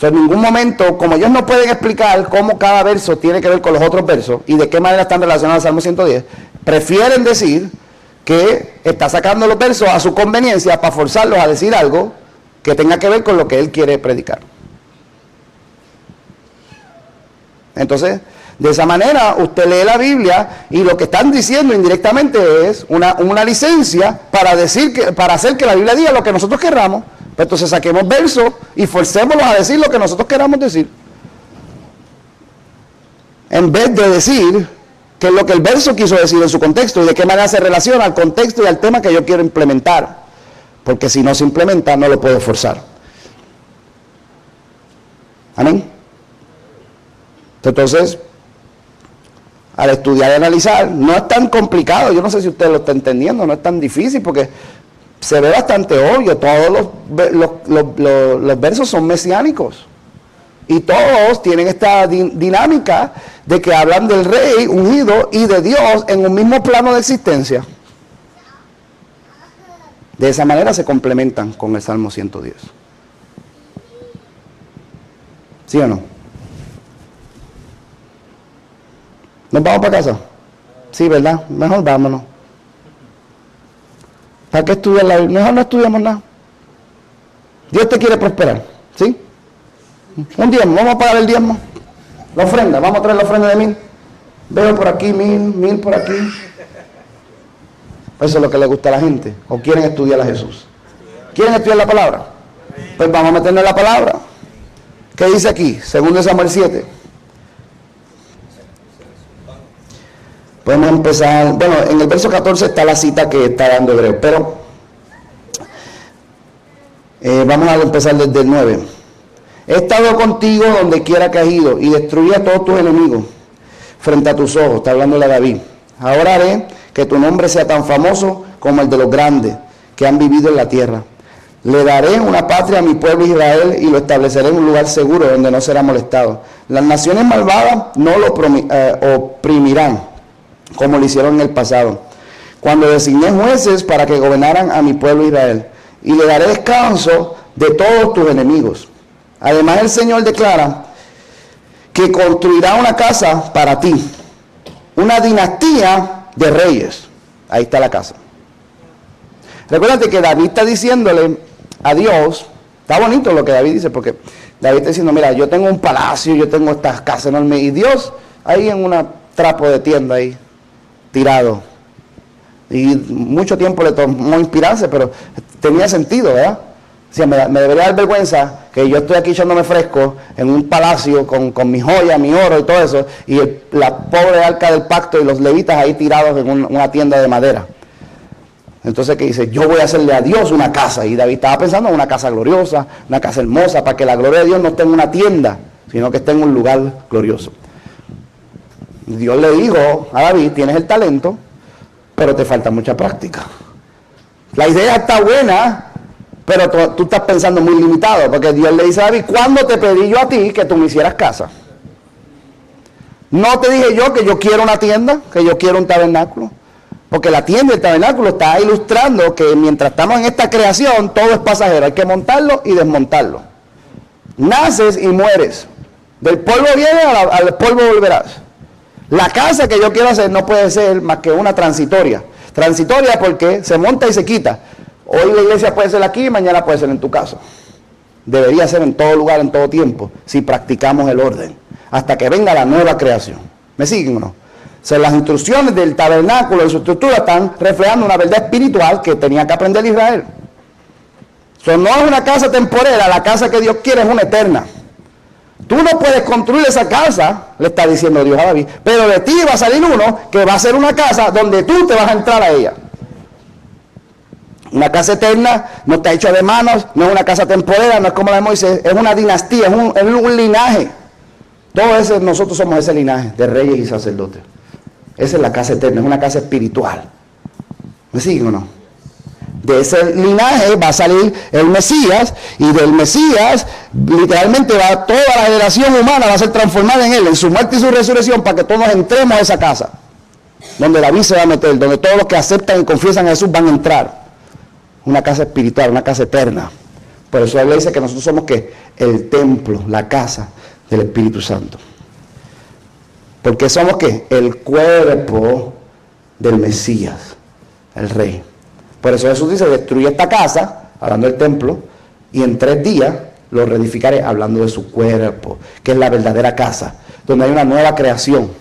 En ningún momento, como ellos no pueden explicar cómo cada verso tiene que ver con los otros versos y de qué manera están relacionados al Salmo 110, prefieren decir que está sacando los versos a su conveniencia para forzarlos a decir algo que tenga que ver con lo que él quiere predicar. Entonces, de esa manera, usted lee la Biblia y lo que están diciendo indirectamente es una licencia para hacer que la Biblia diga lo que nosotros querramos. Entonces saquemos versos y forcémoslos a decir lo que nosotros queramos decir. En vez de decir qué es lo que el verso quiso decir en su contexto y de qué manera se relaciona al contexto y al tema que yo quiero implementar. Porque si no se implementa, no lo puedo forzar. Amén. Entonces, al estudiar y analizar, no es tan complicado. Yo no sé si usted lo está entendiendo, no es tan difícil porque se ve bastante obvio. Todos los versos son mesiánicos. Y todos tienen esta dinámica de que hablan del rey ungido y de Dios en un mismo plano de existencia. De esa manera se complementan con el Salmo 110. ¿Sí o no? ¿Nos vamos para casa? Sí, ¿verdad? Mejor vámonos. ¿Para qué estudiar la Biblia? Mejor no estudiamos nada. Dios te quiere prosperar, ¿sí? Un diezmo, vamos a pagar el diezmo. La ofrenda, vamos a traer la ofrenda de 1000. Veo por aquí 1000 por aquí. Eso es lo que le gusta a la gente. ¿O quieren estudiar a Jesús? ¿Quieren estudiar la palabra? Pues vamos a meterle la palabra. ¿Qué dice aquí? 2 Samuel 7. Podemos empezar, bueno, en el verso 14 está la cita que está dando Hebreo, pero vamos a empezar desde el 9. He estado contigo donde quiera que has ido y destruí a todos tus enemigos frente a tus ojos. Está hablando a David. Ahora haré que tu nombre sea tan famoso como el de los grandes que han vivido en la tierra. Le daré una patria a mi pueblo Israel y lo estableceré en un lugar seguro donde no será molestado. Las naciones malvadas no lo oprimirán como lo hicieron en el pasado, cuando designé jueces para que gobernaran a mi pueblo Israel, y le daré descanso de todos tus enemigos. Además el Señor declara que construirá una casa para ti, una dinastía de reyes. Ahí está la casa. Recuérdate que David está diciéndole a Dios, está bonito lo que David dice, porque David está diciendo, mira, yo tengo un palacio, yo tengo estas casas enormes, y Dios ahí en un trapo de tienda ahí, tirado. Y mucho tiempo le tomó inspirarse, pero tenía sentido, ¿verdad? O sea, me debería dar vergüenza que yo estoy aquí echándome fresco en un palacio con mi joya, mi oro y todo eso, y la pobre arca del pacto y los levitas ahí tirados en una tienda de madera. Entonces, ¿qué dice? Yo voy a hacerle a Dios una casa. Y David estaba pensando en una casa gloriosa, una casa hermosa, para que la gloria de Dios no esté en una tienda, sino que esté en un lugar glorioso. Dios le dijo a David, tienes el talento, pero te falta mucha práctica. La idea está buena, pero tú estás pensando muy limitado, porque Dios le dice a David, ¿cuándo te pedí yo a ti que tú me hicieras casa? ¿No te dije yo que yo quiero una tienda, que yo quiero un tabernáculo? Porque la tienda, el tabernáculo, está ilustrando que mientras estamos en esta creación, todo es pasajero. Hay que montarlo y desmontarlo. Naces y mueres. Del polvo vienes, al polvo volverás. La casa que yo quiero hacer no puede ser más que una transitoria. Transitoria porque se monta y se quita. Hoy la iglesia puede ser aquí, mañana puede ser en tu casa. Debería ser en todo lugar, en todo tiempo, si practicamos el orden. Hasta que venga la nueva creación. ¿Me siguen o no? O sea, las instrucciones del tabernáculo, de su estructura, están reflejando una verdad espiritual que tenía que aprender Israel. So, no es una casa temporera, la casa que Dios quiere es una eterna. Tú no puedes construir esa casa, le está diciendo Dios a David, pero de ti va a salir uno que va a ser una casa donde tú te vas a entrar a ella. Una casa eterna no está hecha de manos, no es una casa temporera, no es como la de Moisés, es una dinastía, es un linaje. Todo ese, nosotros somos ese linaje de reyes y sacerdotes. Esa es la casa eterna, es una casa espiritual. ¿Me siguen o no? De ese linaje va a salir el Mesías, y del Mesías literalmente va toda la generación humana va a ser transformada en él, en su muerte y su resurrección, para que todos entremos a esa casa, donde David se va a meter, donde todos los que aceptan y confiesan a Jesús van a entrar. Una casa espiritual, una casa eterna. Por eso él dice que nosotros somos ¿qué? El templo, la casa del Espíritu Santo. Porque somos ¿qué? El cuerpo del Mesías, el Rey. Por eso Jesús dice, destruye esta casa, hablando del templo, y en 3 días lo reedificaré, hablando de su cuerpo, que es la verdadera casa, donde hay una nueva creación.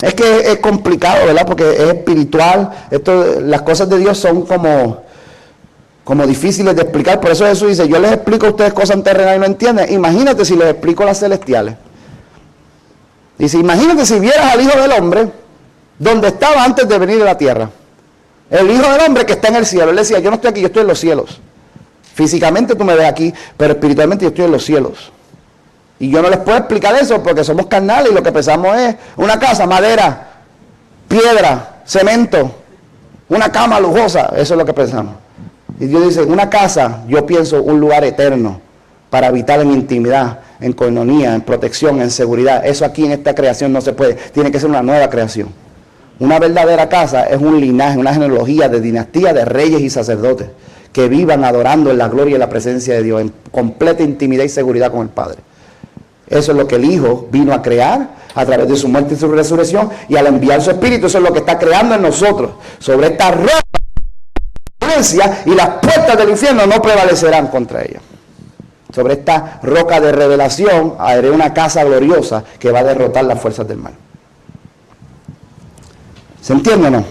Es que es complicado, ¿verdad? Porque es espiritual. Las cosas de Dios son como difíciles de explicar. Por eso Jesús dice, yo les explico a ustedes cosas terrenales y no entienden. Imagínate si les explico las celestiales. Dice, imagínate si vieras al Hijo del Hombre donde estaba antes de venir a la tierra. El Hijo del Hombre que está en el cielo. Él decía, yo no estoy aquí, yo estoy en los cielos. Físicamente tú me ves aquí, pero espiritualmente yo estoy en los cielos. Y yo no les puedo explicar eso porque somos carnales y lo que pensamos es una casa, madera, piedra, cemento, una cama lujosa. Eso es lo que pensamos. Y Dios dice, una casa, yo pienso un lugar eterno para habitar en intimidad, en coinonía, en protección, en seguridad. Eso aquí en esta creación no se puede. Tiene que ser una nueva creación. Una verdadera casa es un linaje, una genealogía de dinastía de reyes y sacerdotes que vivan adorando en la gloria y la presencia de Dios, en completa intimidad y seguridad con el Padre. Eso es lo que el Hijo vino a crear a través de su muerte y su resurrección, y al enviar su Espíritu, eso es lo que está creando en nosotros. Sobre esta roca y las puertas del infierno no prevalecerán contra ella. Sobre esta roca de revelación haré una casa gloriosa que va a derrotar las fuerzas del mal. ¿Se entiende o no?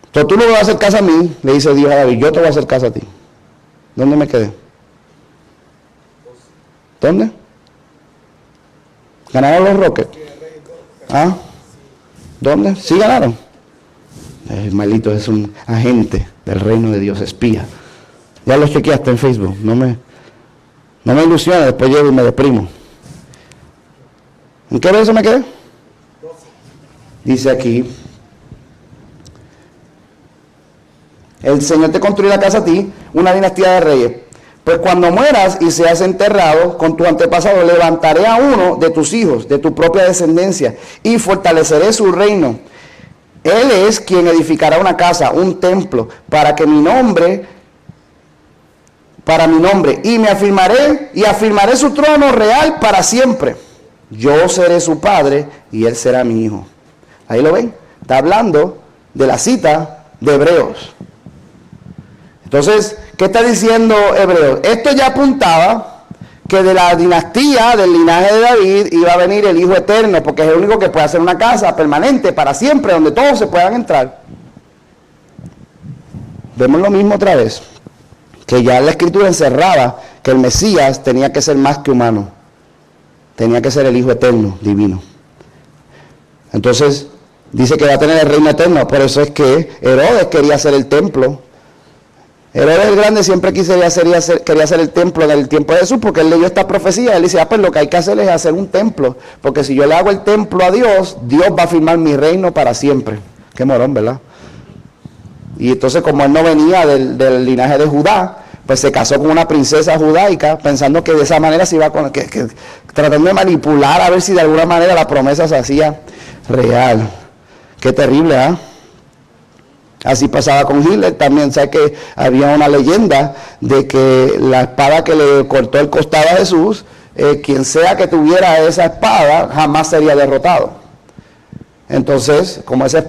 Entonces tú no me vas a hacer casa a mí, le dice Dios a David, yo te voy a hacer casa a ti. ¿Dónde me quedé? ¿Dónde? ¿Ganaron los Rockets? ¿Ah? ¿Dónde? ¿Sí ganaron? El maldito es un agente del reino de Dios, espía. Ya lo chequeaste en Facebook. No me ilusiona, después llego y me deprimo. ¿En qué verso me quedé? Dice aquí, el Señor te construirá casa a ti, una dinastía de reyes. Pues cuando mueras y seas enterrado con tus antepasados, levantaré a uno de tus hijos, de tu propia descendencia, y fortaleceré su reino. Él es quien edificará una casa, un templo, para mi nombre, y me afirmaré su trono real para siempre. Yo seré su padre y él será mi hijo. Ahí lo ven, está hablando de la cita de Hebreos. Entonces, ¿qué está diciendo Hebreos? Esto ya apuntaba que de la dinastía, del linaje de David, iba a venir el Hijo Eterno, porque es el único que puede hacer una casa permanente para siempre, donde todos se puedan entrar. Vemos lo mismo otra vez, que ya en la Escritura encerraba que el Mesías tenía que ser más que humano, tenía que ser el Hijo Eterno, divino. Entonces, dice que va a tener el reino eterno, por eso es que Herodes quería hacer el templo. Herodes el Grande siempre quería hacer el templo en el tiempo de Jesús, porque él leyó esta profecía. Él dice, pues lo que hay que hacer es hacer un templo, porque si yo le hago el templo a Dios, Dios va a firmar mi reino para siempre. Qué morón, ¿verdad? Y entonces, como él no venía del linaje de Judá, pues se casó con una princesa judaica, pensando que de esa manera se iba tratando de manipular a ver si de alguna manera la promesa se hacía real. Qué terrible, ¿ah? Así pasaba con Hitler también. ¿Sabes que había una leyenda de que la espada que le cortó el costado a Jesús, quien sea que tuviera esa espada, jamás sería derrotado? Entonces, como esa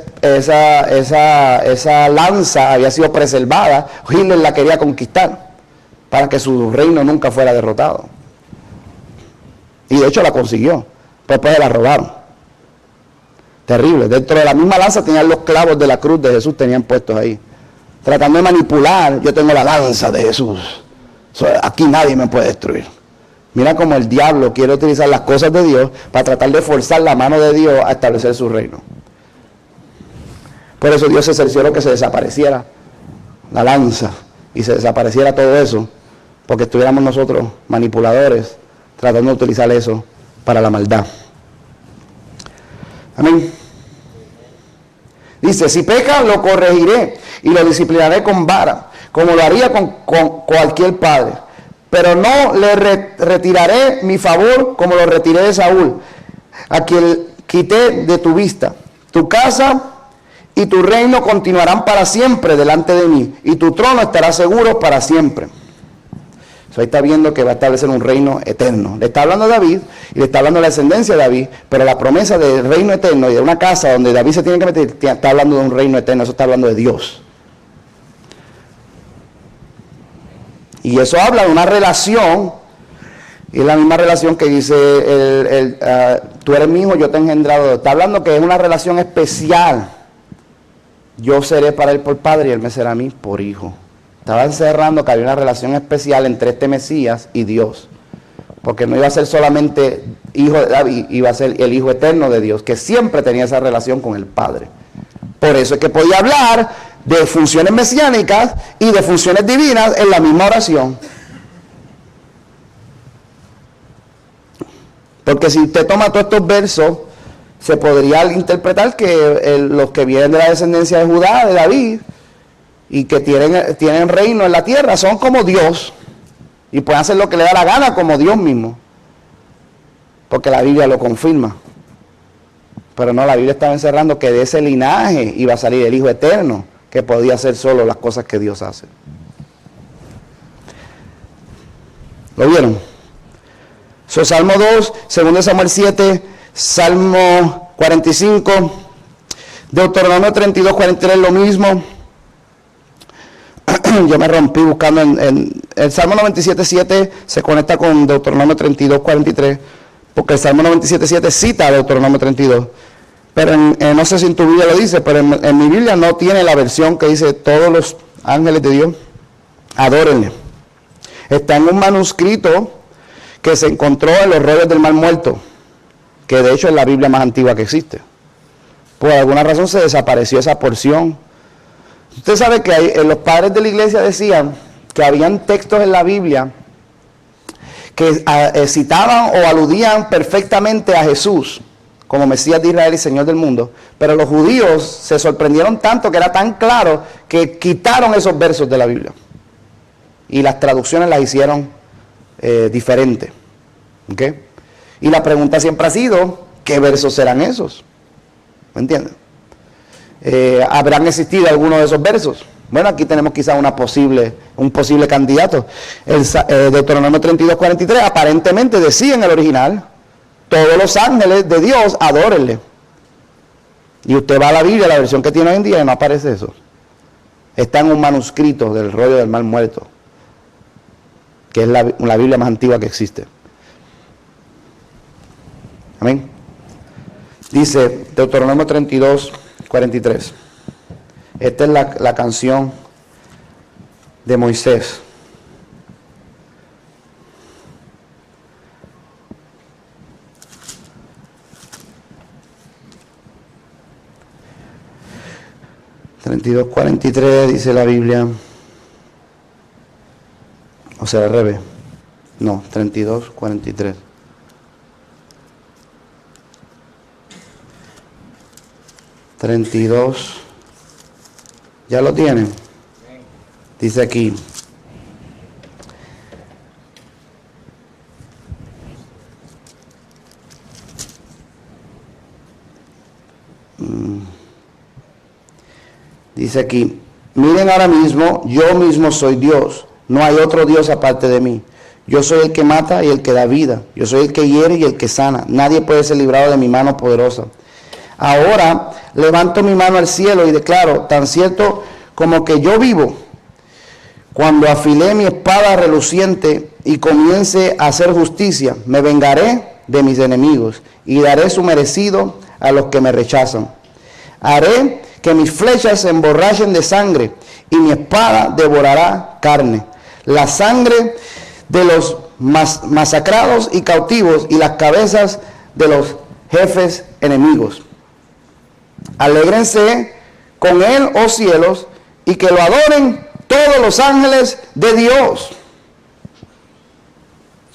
lanza había sido preservada, Hitler la quería conquistar para que su reino nunca fuera derrotado. Y de hecho la consiguió, pero después la robaron. Terrible. Dentro de la misma lanza tenían los clavos de la cruz de Jesús, tenían puestos ahí. Tratando de manipular, yo tengo la lanza de Jesús. Aquí nadie me puede destruir. Mira cómo el diablo quiere utilizar las cosas de Dios para tratar de forzar la mano de Dios a establecer su reino. Por eso Dios se cercioró que se desapareciera la lanza y se desapareciera todo eso, porque estuviéramos nosotros manipuladores tratando de utilizar eso para la maldad. Amén. Dice, si peca, lo corregiré y lo disciplinaré con vara, como lo haría con cualquier padre. Pero no le retiraré mi favor como lo retiré de Saúl, a quien quité de tu vista. Tu casa y tu reino continuarán para siempre delante de mí, y tu trono estará seguro para siempre. Ahí está viendo que va a establecer un reino eterno. Le está hablando a David y le está hablando de la descendencia de David, pero la promesa del reino eterno y de una casa donde David se tiene que meter, está hablando de un reino eterno, eso está hablando de Dios. Y eso habla de una relación, y es la misma relación que dice, tú eres mi hijo, yo te he engendrado. Está hablando que es una relación especial. Yo seré para él por padre y él me será a mí por hijo. Estaba encerrando que había una relación especial entre este Mesías y Dios. Porque no iba a ser solamente hijo de David, iba a ser el hijo eterno de Dios, que siempre tenía esa relación con el Padre. Por eso es que podía hablar de funciones mesiánicas y de funciones divinas en la misma oración. Porque si usted toma todos estos versos, se podría interpretar que los que vienen de la descendencia de Judá, de David, y que tienen reino en la tierra, son como Dios, y pueden hacer lo que le da la gana como Dios mismo, porque la Biblia lo confirma. Pero no, la Biblia estaba encerrando que de ese linaje iba a salir el Hijo Eterno, que podía hacer solo las cosas que Dios hace. ¿Lo vieron? Salmo 2, 2 Samuel 7, Salmo 45, Deuteronomio 32, 43, lo mismo. Yo me rompí buscando en el Salmo 97.7 se conecta con Deuteronomio 32.43, porque el Salmo 97.7 cita a Deuteronomio 32, pero no sé si en tu Biblia lo dice, pero en mi Biblia no tiene la versión que dice todos los ángeles de Dios adórenle. Está en un manuscrito que se encontró en los rollos del Mar Muerto, que de hecho es la Biblia más antigua que existe. Por alguna razón se desapareció esa porción. Usted sabe que los padres de la iglesia decían que habían textos en la Biblia que citaban o aludían perfectamente a Jesús como Mesías de Israel y Señor del mundo, pero los judíos se sorprendieron tanto que era tan claro que quitaron esos versos de la Biblia y las traducciones las hicieron diferentes. ¿Okay? Y la pregunta siempre ha sido, ¿qué versos serán esos? ¿Me entienden? ¿Habrán existido algunos de esos versos? Bueno, aquí tenemos quizás un posible candidato. El Deuteronomio 32:43 aparentemente decía en el original, todos los ángeles de Dios adórenle. Y usted va a la Biblia, la versión que tiene hoy en día, y no aparece eso. Está en un manuscrito del rollo del Mar Muerto, que es la Biblia más antigua que existe. Amén. Dice Deuteronomio 32:43. Esta es la canción de Moisés. (32:43) dice la Biblia. O sea, al revés. No, 32:43. ¿Ya lo tienen? Dice aquí. Dice aquí, miren ahora mismo, yo mismo soy Dios, no hay otro Dios aparte de mí. Yo soy el que mata y el que da vida, yo soy el que hiere y el que sana. Nadie puede ser librado de mi mano poderosa. Ahora levanto mi mano al cielo y declaro, tan cierto como que yo vivo, cuando afilé mi espada reluciente y comience a hacer justicia, me vengaré de mis enemigos y daré su merecido a los que me rechazan. Haré que mis flechas se emborrachen de sangre y mi espada devorará carne. La sangre de los masacrados y cautivos y las cabezas de los jefes enemigos. Alégrense con él, oh cielos, y que lo adoren todos los ángeles de Dios.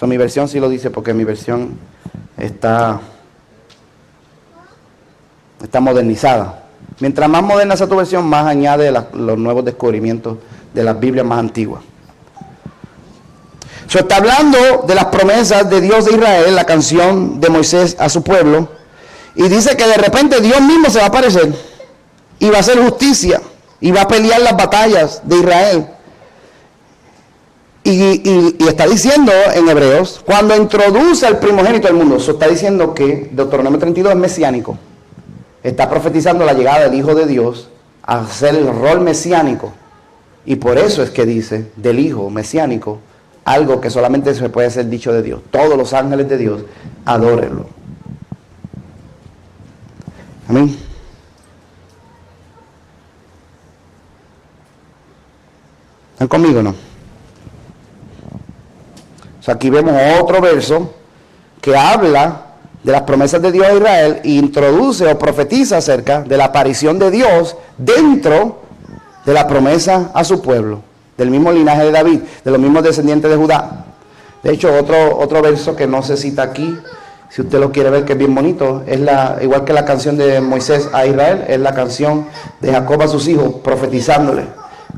Mi versión sí lo dice porque mi versión está modernizada. Mientras más moderna sea tu versión, más añade los nuevos descubrimientos de las Biblias más antiguas. Está hablando de las promesas de Dios de Israel, la canción de Moisés a su pueblo, y dice que de repente Dios mismo se va a aparecer y va a hacer justicia y va a pelear las batallas de Israel. Y está diciendo en Hebreos, cuando introduce al primogénito al mundo, eso está diciendo que Deuteronomio 32 es mesiánico. Está profetizando la llegada del Hijo de Dios a hacer el rol mesiánico. Y por eso es que dice del Hijo mesiánico, algo que solamente se puede ser dicho de Dios. Todos los ángeles de Dios, adórenlo. Amén. ¿Están conmigo o no? Aquí vemos otro verso que habla de las promesas de Dios a Israel e introduce o profetiza acerca de la aparición de Dios dentro de la promesa a su pueblo, del mismo linaje de David, de los mismos descendientes de Judá. De hecho, otro verso que no se cita aquí, si usted lo quiere ver, que es bien bonito, es igual que la canción de Moisés a Israel, es la canción de Jacob a sus hijos, profetizándole.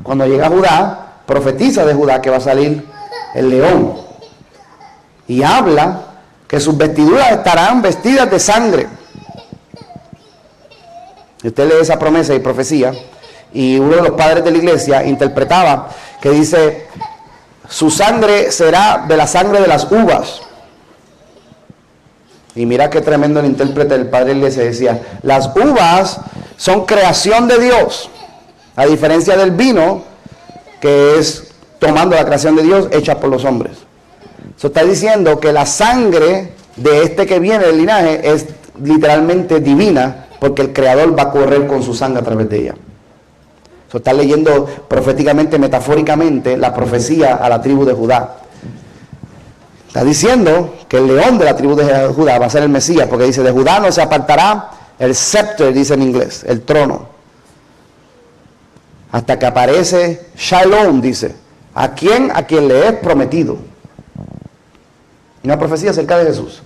Cuando llega Judá, profetiza de Judá que va a salir el león. Y habla que sus vestiduras estarán vestidas de sangre. Y usted lee esa promesa y profecía, y uno de los padres de la iglesia interpretaba que dice, su sangre será de la sangre de las uvas. Y mira qué tremendo el intérprete del padre de la iglesia, decía, las uvas son creación de Dios, a diferencia del vino, que es tomando la creación de Dios hecha por los hombres. Eso está diciendo que la sangre de este que viene del linaje es literalmente divina, porque el Creador va a correr con su sangre a través de ella. Eso está leyendo proféticamente, metafóricamente, la profecía a la tribu de Judá. Está diciendo que el león de la tribu de Judá va a ser el Mesías, porque dice, de Judá no se apartará el scepter, dice en inglés, el trono. Hasta que aparece Shalom, dice, a quien le es prometido. Una profecía acerca de Jesús,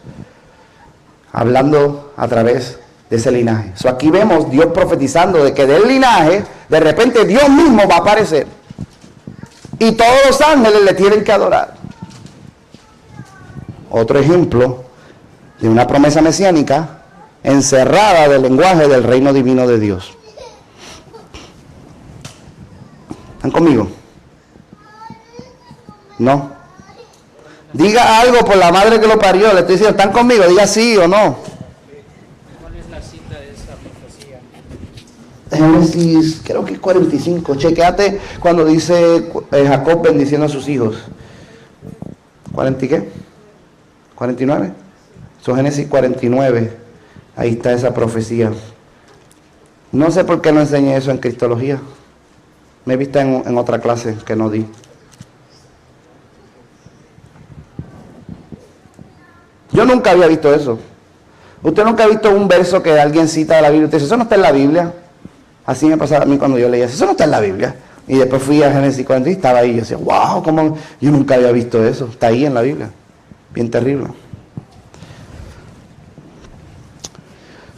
hablando a través de ese linaje. Aquí vemos Dios profetizando de que del linaje, de repente Dios mismo va a aparecer. Y todos los ángeles le tienen que adorar. Otro ejemplo de una promesa mesiánica encerrada del lenguaje del reino divino de Dios. ¿Están conmigo? ¿No? Diga algo por la madre que lo parió. Le estoy diciendo, ¿están conmigo? Diga sí o no. ¿Cuál es la cita de esa profecía? Génesis, creo que es 45. Chequéate cuando dice Jacob bendiciendo a sus hijos. ¿40 y qué? ¿49? Son Génesis 49. Ahí está esa profecía. No sé por qué no enseñé eso en Cristología. Me he visto en otra clase que no di. Yo nunca había visto eso. Usted nunca ha visto un verso que alguien cita de la Biblia. Usted dice, eso no está en la Biblia. Así me pasaba a mí cuando yo leía eso no está en la Biblia. Y después fui a Génesis 40 y estaba ahí. Yo decía, wow, ¿cómo? Yo nunca había visto eso. Está ahí en la Biblia. Bien terrible.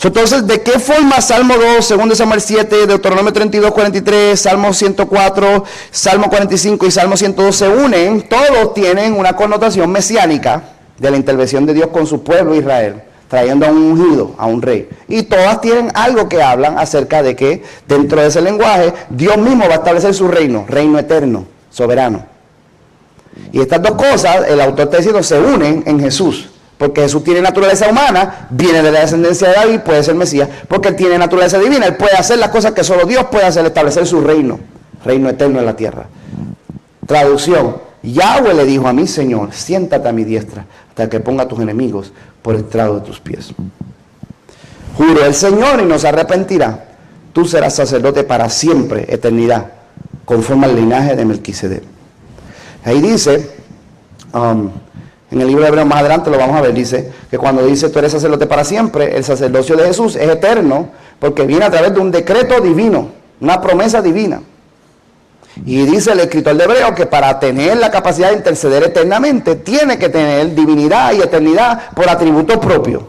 Entonces, ¿de qué forma Salmo 2, 2 Samuel 7, Deuteronomio 32, 43, Salmo 104, Salmo 45 y Salmo 102 se unen? Todos tienen una connotación mesiánica de la intervención de Dios con su pueblo Israel. trayendo a un ungido, a un rey. Y todas tienen algo que hablan acerca de que dentro de ese lenguaje Dios mismo va a establecer su reino, reino eterno, soberano. Y estas dos cosas, el autor está diciendo, se unen en Jesús. Porque Jesús tiene naturaleza humana, viene de la descendencia de David, puede ser Mesías. Porque Él tiene naturaleza divina, Él puede hacer las cosas que solo Dios puede hacer, establecer su reino, reino eterno en la tierra. Traducción: Yahweh le dijo a mi Señor, siéntate a mi diestra, hasta que ponga a tus enemigos por el estrado de tus pies. Juró el Señor y no se arrepentirá. Tú serás sacerdote para siempre, eternidad, conforme al linaje de Melquisedec. Ahí dice, en el libro de Hebreos más adelante lo vamos a ver, dice que cuando dice tú eres sacerdote para siempre, el sacerdocio de Jesús es eterno, porque viene a través de un decreto divino, una promesa divina. Y dice el escritor de Hebreos que para tener la capacidad de interceder eternamente, tiene que tener divinidad y eternidad por atributo propio.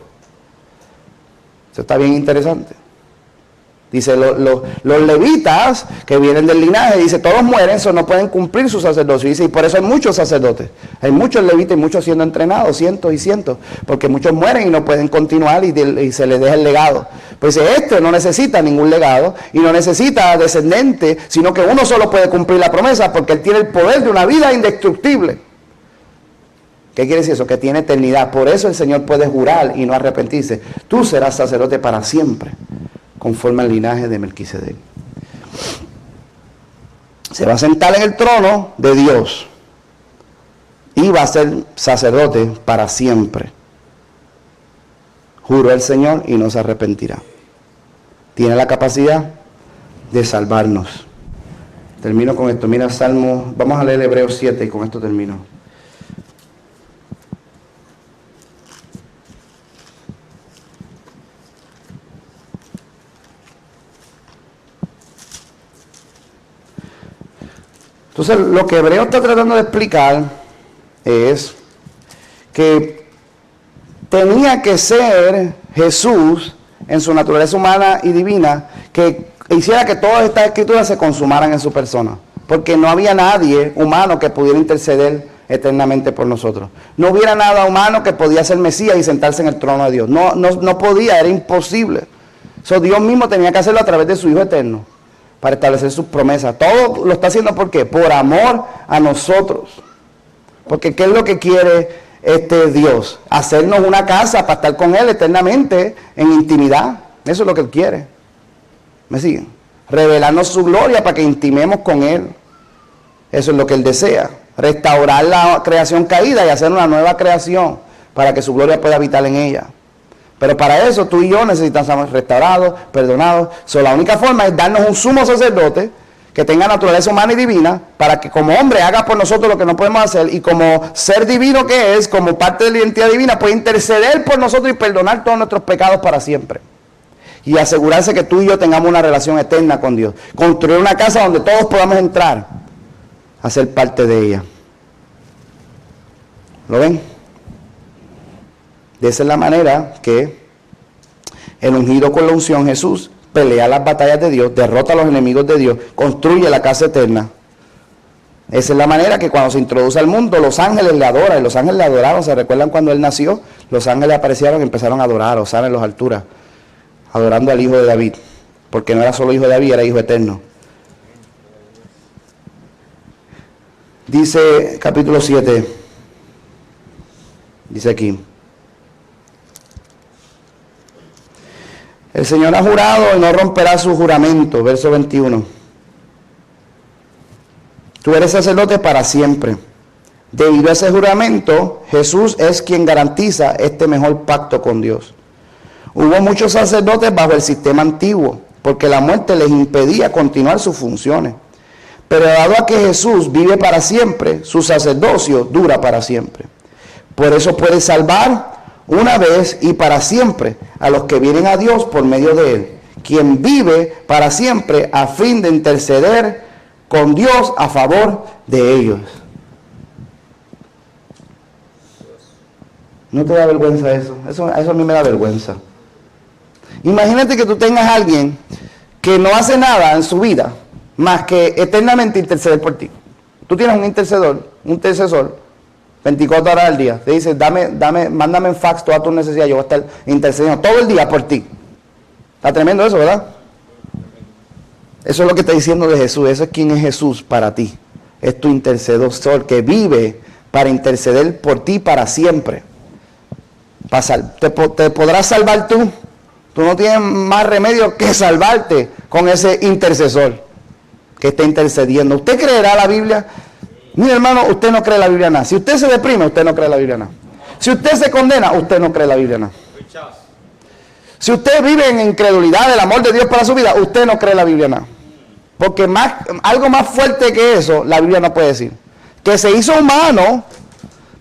Eso está bien interesante. Dice, los levitas que vienen del linaje, dice, todos mueren, eso no pueden cumplir su sacerdocio. Dice, y por eso hay muchos sacerdotes. Hay muchos levitas y muchos siendo entrenados, cientos y cientos. Porque muchos mueren y no pueden continuar y se les deja el legado. Pues dice, este no necesita ningún legado y no necesita descendiente, sino que uno solo puede cumplir la promesa porque él tiene el poder de una vida indestructible. ¿Qué quiere decir eso? Que tiene eternidad. Por eso el Señor puede jurar y no arrepentirse. Tú serás sacerdote para siempre, conforme al linaje de Melquisedec. Se va a sentar en el trono de Dios y va a ser sacerdote para siempre. Juró el Señor y no se arrepentirá. Tiene la capacidad de salvarnos. Termino con esto. Mira Salmo, vamos a leer Hebreos 7 y con esto termino. Entonces, lo que Hebreo está tratando de explicar es que tenía que ser Jesús en su naturaleza humana y divina que hiciera que todas estas escrituras se consumaran en su persona. Porque no había nadie humano que pudiera interceder eternamente por nosotros. No hubiera nada humano que podía ser Mesías y sentarse en el trono de Dios. No podía, era imposible. So, Dios mismo tenía que hacerlo a través de su Hijo eterno, para establecer sus promesas. Todo lo está haciendo ¿por qué? Por amor a nosotros. Porque ¿qué es lo que quiere Dios? Hacernos una casa para estar con Él eternamente en intimidad. Eso es lo que Él quiere. ¿Me siguen? Revelarnos su gloria para que intimemos con Él. Eso es lo que Él desea. Restaurar la creación caída y hacer una nueva creación para que su gloria pueda habitar en ella. Pero para eso tú y yo necesitamos ser restaurados, perdonados. La única forma es darnos un sumo sacerdote que tenga naturaleza humana y divina, para que como hombre haga por nosotros lo que no podemos hacer, y como ser divino que es, como parte de la identidad divina, puede interceder por nosotros y perdonar todos nuestros pecados para siempre. Y asegurarse que tú y yo tengamos una relación eterna con Dios. Construir una casa donde todos podamos entrar a ser parte de ella. ¿Lo ven? De esa es la manera que el ungido con la unción, Jesús, pelea las batallas de Dios, derrota a los enemigos de Dios, construye la casa eterna. Esa es la manera que cuando se introduce al mundo, los ángeles le adoran, y los ángeles le adoraron. ¿Se recuerdan cuando Él nació? Los ángeles aparecieron y empezaron a adorar, osar en las alturas, adorando al Hijo de David, porque no era solo Hijo de David, era Hijo eterno. Dice capítulo 7, dice aquí: el Señor ha jurado y no romperá su juramento. Verso 21. Tú eres sacerdote para siempre. Debido a ese juramento, Jesús es quien garantiza este mejor pacto con Dios. Hubo muchos sacerdotes bajo el sistema antiguo, porque la muerte les impedía continuar sus funciones. Pero dado a que Jesús vive para siempre, su sacerdocio dura para siempre. Por eso puede salvar una vez y para siempre a los que vienen a Dios por medio de Él, quien vive para siempre a fin de interceder con Dios a favor de ellos. ¿No te da vergüenza eso? Eso a mí me da vergüenza. Imagínate que tú tengas a alguien que no hace nada en su vida más que eternamente interceder por ti. Tú tienes un intercesor, 24 horas al día. Te dice, mándame en fax todas tus necesidades, yo voy a estar intercediendo todo el día por ti. Está tremendo eso, ¿verdad? Eso es lo que está diciendo de Jesús. Eso es quién es Jesús para ti. Es tu intercedor que vive para interceder por ti para siempre. ¿Te podrás salvar tú? Tú no tienes más remedio que salvarte con ese intercesor que está intercediendo. ¿Usted creerá la Biblia? Mire, hermano, usted no cree la Biblia nada. Si usted se deprime, usted no cree la Biblia nada. Si usted se condena, usted no cree la Biblia nada. Si usted vive en incredulidad del amor de Dios para su vida, usted no cree la Biblia nada. Porque algo más fuerte que eso, la Biblia no puede decir. Que se hizo humano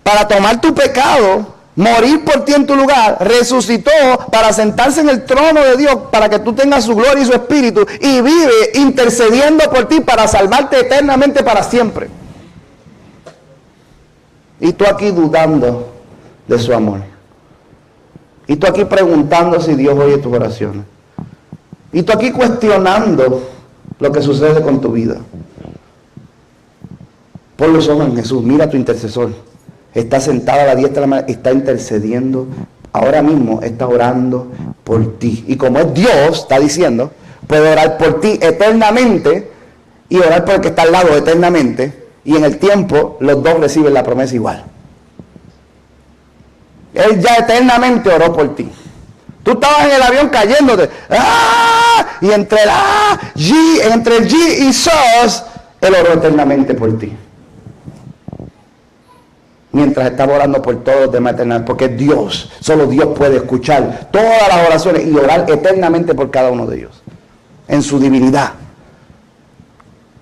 para tomar tu pecado, morir por ti en tu lugar, resucitó para sentarse en el trono de Dios, para que tú tengas su gloria y su espíritu, y vive intercediendo por ti para salvarte eternamente para siempre. Y tú aquí dudando de su amor. Y tú aquí preguntando si Dios oye tus oraciones. Y tú aquí cuestionando lo que sucede con tu vida. Pon los ojos en Jesús, mira a tu intercesor. Está sentado a la diestra de la mano, está intercediendo. Ahora mismo está orando por ti. Y como es Dios, está diciendo, puede orar por ti eternamente y orar por el que está al lado eternamente. Y en el tiempo los dos reciben la promesa igual. Él ya eternamente oró por ti. Tú estabas en el avión cayéndote. ¡Ah! Y entre el G y SOS, Él oró eternamente por ti. Mientras estaba orando por todos los demás eternamente. Porque Dios, solo Dios puede escuchar todas las oraciones y orar eternamente por cada uno de ellos. En su divinidad.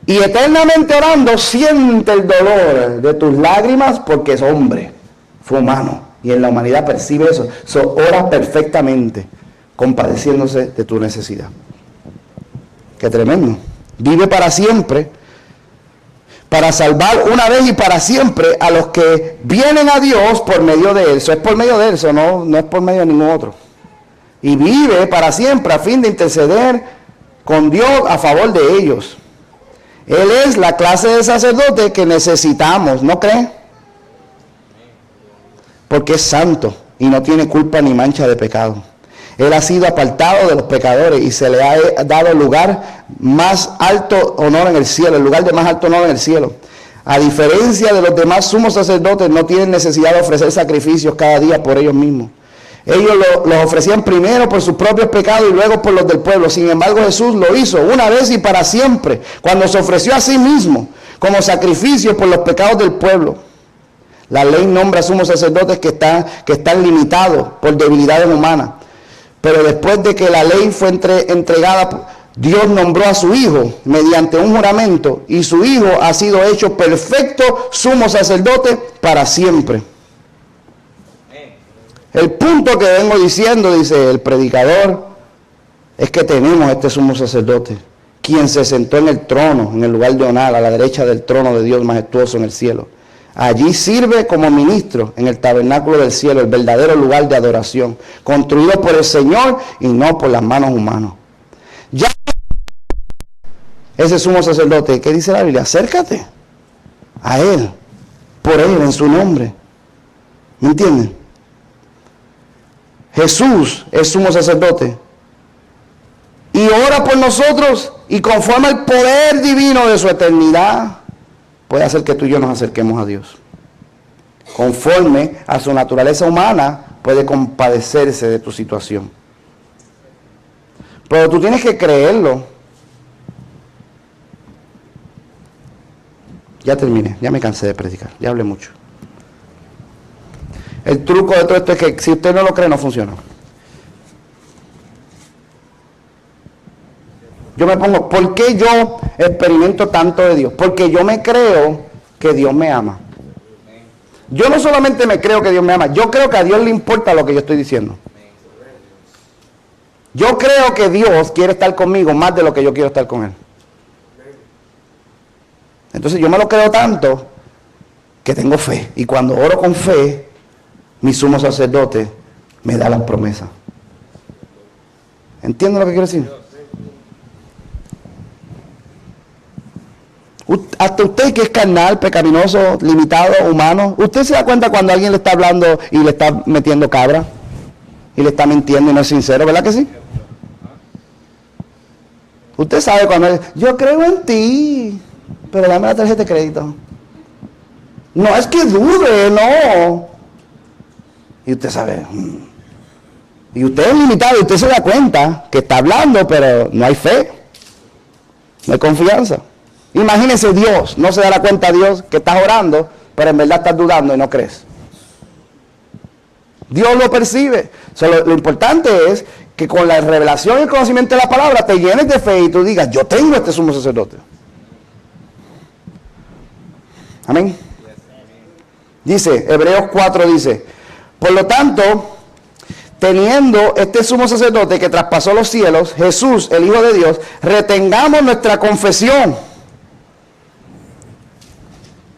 Y eternamente orando, siente el dolor de tus lágrimas porque es hombre, fue humano. Y en la humanidad percibe eso. Ora perfectamente, compadeciéndose de tu necesidad. Qué tremendo. Vive para siempre, para salvar una vez y para siempre a los que vienen a Dios por medio de Él. Eso es por medio de Él, eso no es por medio de ningún otro. Y vive para siempre a fin de interceder con Dios a favor de ellos. Él es la clase de sacerdote que necesitamos, ¿no creen? Porque es santo y no tiene culpa ni mancha de pecado. Él ha sido apartado de los pecadores y se le ha dado el lugar más alto honor en el cielo, el lugar de más alto honor en el cielo. A diferencia de los demás sumos sacerdotes, no tienen necesidad de ofrecer sacrificios cada día por ellos mismos. Ellos los ofrecían primero por sus propios pecados y luego por los del pueblo. Sin embargo, Jesús lo hizo una vez y para siempre, cuando se ofreció a sí mismo como sacrificio por los pecados del pueblo. La ley nombra sumos sacerdotes que están limitados por debilidades humanas. Pero después de que la ley fue entregada, Dios nombró a su Hijo mediante un juramento y su Hijo ha sido hecho perfecto sumo sacerdote para siempre. El punto que vengo diciendo, dice el predicador, es que tenemos este sumo sacerdote, quien se sentó en el trono, en el lugar de honor, a la derecha del trono de Dios majestuoso en el cielo. Allí sirve como ministro en el tabernáculo del cielo, el verdadero lugar de adoración, construido por el Señor y no por las manos humanas. Ya ese sumo sacerdote, ¿qué dice la Biblia? Acércate a Él, por Él, en su nombre. ¿Me entienden? Jesús es sumo sacerdote y ora por nosotros y conforme al poder divino de su eternidad puede hacer que tú y yo nos acerquemos a Dios. Conforme a su naturaleza humana puede compadecerse de tu situación. Pero tú tienes que creerlo. Ya terminé, ya me cansé de predicar, ya hablé mucho. El truco de todo esto es que si usted no lo cree, no funciona. Yo me pongo, ¿por qué yo experimento tanto de Dios? Porque yo me creo que Dios me ama. Yo no solamente me creo que Dios me ama, yo creo que a Dios le importa lo que yo estoy diciendo. Yo creo que Dios quiere estar conmigo más de lo que yo quiero estar con Él. Entonces yo me lo creo tanto que tengo fe. Y cuando oro con fe, mi sumo sacerdote me da las promesas. ¿Entienden lo que quiero decir? Hasta usted que es carnal, pecaminoso, limitado, humano, usted se da cuenta cuando alguien le está hablando y le está metiendo cabra y le está mintiendo y no es sincero, ¿verdad que sí? Usted sabe cuando él, yo creo en ti, pero dame la tarjeta de crédito. No es que dude, no. Y usted sabe. Y usted es limitado y usted se da cuenta que está hablando, pero no hay fe, no hay confianza. Imagínese Dios, no se dará cuenta Dios que estás orando, pero en verdad estás dudando y no crees. Dios lo percibe. Lo importante es que con la revelación y el conocimiento de la palabra te llenes de fe y tú digas, yo tengo este sumo sacerdote. Amén. Dice, Hebreos 4 dice, por lo tanto, teniendo este sumo sacerdote que traspasó los cielos, Jesús, el Hijo de Dios, retengamos nuestra confesión.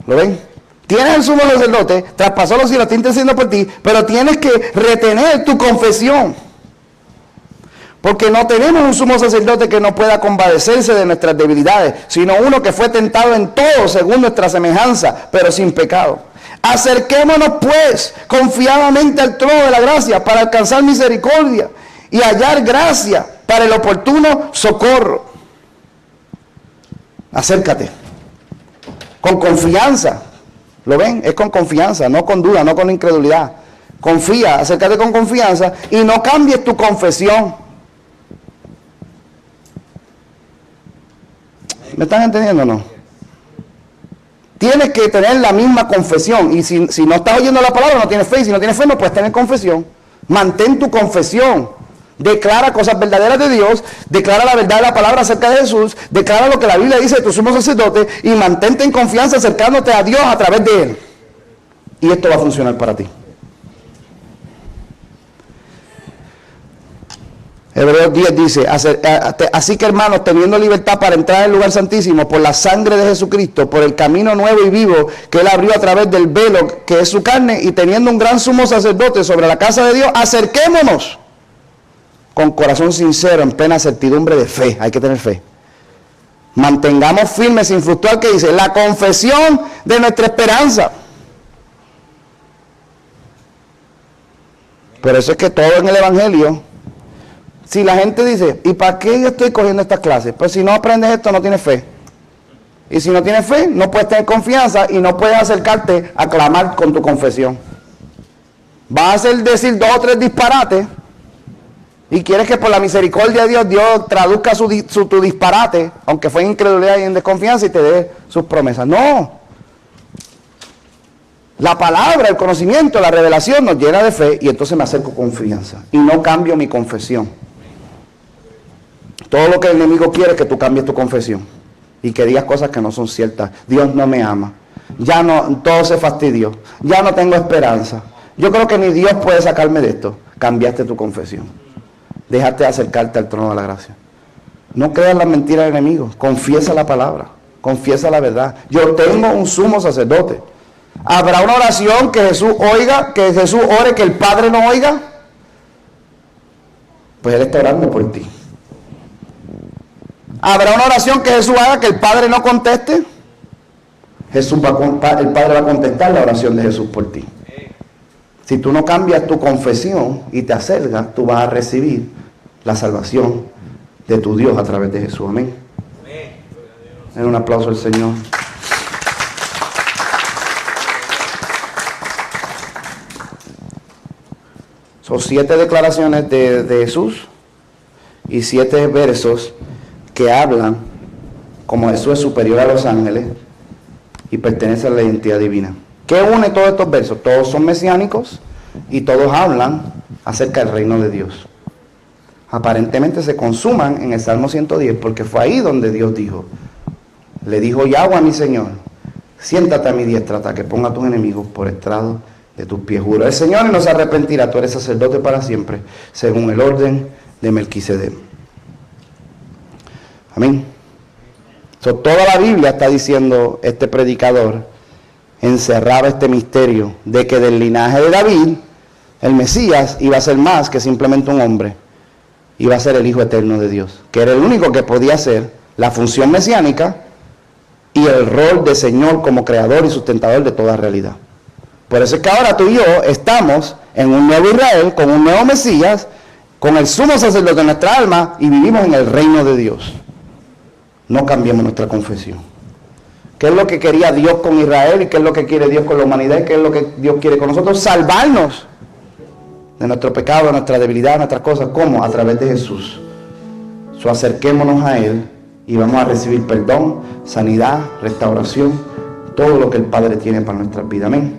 ¿Lo ven? Tienes el sumo sacerdote, traspasó los cielos, está intercediendo por ti, pero tienes que retener tu confesión. Porque no tenemos un sumo sacerdote que no pueda compadecerse de nuestras debilidades, sino uno que fue tentado en todo según nuestra semejanza, pero sin pecado. Acerquémonos pues confiadamente al trono de la gracia para alcanzar misericordia y hallar gracia para el oportuno socorro. Acércate con confianza. ¿Lo ven? Es con confianza, no con duda, no con incredulidad. Confía, acércate con confianza y no cambies tu confesión. ¿Me están entendiendo o no? Tienes que tener la misma confesión. Y si no estás oyendo la palabra, no tienes fe. Y si no tienes fe, no puedes tener confesión. Mantén tu confesión. Declara cosas verdaderas de Dios. Declara la verdad de la palabra acerca de Jesús. Declara lo que la Biblia dice de tu sumo sacerdote. Y mantente en confianza acercándote a Dios a través de Él. Y esto va a funcionar para ti. Hebreos 10 dice, así que hermanos, teniendo libertad para entrar al lugar santísimo por la sangre de Jesucristo, por el camino nuevo y vivo que Él abrió a través del velo que es su carne, y teniendo un gran sumo sacerdote sobre la casa de Dios, acerquémonos con corazón sincero, en plena certidumbre de fe. Hay que tener fe. Mantengamos firmes sin fluctuar, que dice, la confesión de nuestra esperanza. Por eso es que todo en el Evangelio, si la gente dice, ¿y para qué yo estoy cogiendo estas clases? Pues si no aprendes esto, no tienes fe. Y si no tienes fe, no puedes tener confianza y no puedes acercarte a clamar con tu confesión. Vas a hacer decir 2 o 3 disparates y quieres que por la misericordia de Dios, Dios traduzca tu disparate, aunque fue en incredulidad y en desconfianza, y te dé sus promesas. No. La palabra, el conocimiento, la revelación nos llena de fe y entonces me acerco con confianza y no cambio mi confesión. Todo lo que el enemigo quiere es que tú cambies tu confesión y que digas cosas que no son ciertas. Dios no me ama. Ya no, todo se fastidió. Ya no tengo esperanza. Yo creo que ni Dios puede sacarme de esto. Cambiaste tu confesión. Déjate de acercarte al trono de la gracia. No creas las mentiras del enemigo. Confiesa la palabra. Confiesa la verdad. Yo tengo un sumo sacerdote. ¿Habrá una oración que Jesús oiga, que Jesús ore, que el Padre no oiga? Pues Él está orando por ti. ¿Habrá una oración que Jesús haga que el Padre no conteste? El Padre va a contestar la oración de Jesús por ti. Si tú no cambias tu confesión y te acercas, tú vas a recibir la salvación de tu Dios a través de Jesús. Amén. Den un aplauso al Señor. Son 7 declaraciones de Jesús y 7 versos que hablan como Jesús es superior a los ángeles y pertenece a la identidad divina. ¿Qué une todos estos versos? Todos son mesiánicos y todos hablan acerca del reino de Dios. Aparentemente se consuman en el Salmo 110 porque fue ahí donde Dios dijo, le dijo Yahweh a mi Señor, siéntate a mi diestra hasta que ponga a tus enemigos por estrado de tus pies. Juro el Señor y no se arrepentirá, tú eres sacerdote para siempre, según el orden de Melquisedec. Amén. Toda la Biblia está diciendo, este predicador encerraba este misterio de que del linaje de David, el Mesías iba a ser más que simplemente un hombre, iba a ser el Hijo eterno de Dios, que era el único que podía hacer la función mesiánica y el rol de Señor como creador y sustentador de toda realidad. Por eso es que ahora tú y yo estamos en un nuevo Israel, con un nuevo Mesías, con el sumo sacerdote de nuestra alma y vivimos en el reino de Dios. No cambiemos nuestra confesión. ¿Qué es lo que quería Dios con Israel y qué es lo que quiere Dios con la humanidad y qué es lo que Dios quiere con nosotros? Salvarnos de nuestro pecado, de nuestra debilidad, de nuestras cosas. ¿Cómo? A través de Jesús. Acerquémonos a Él y vamos a recibir perdón, sanidad, restauración, todo lo que el Padre tiene para nuestras vidas. Amén.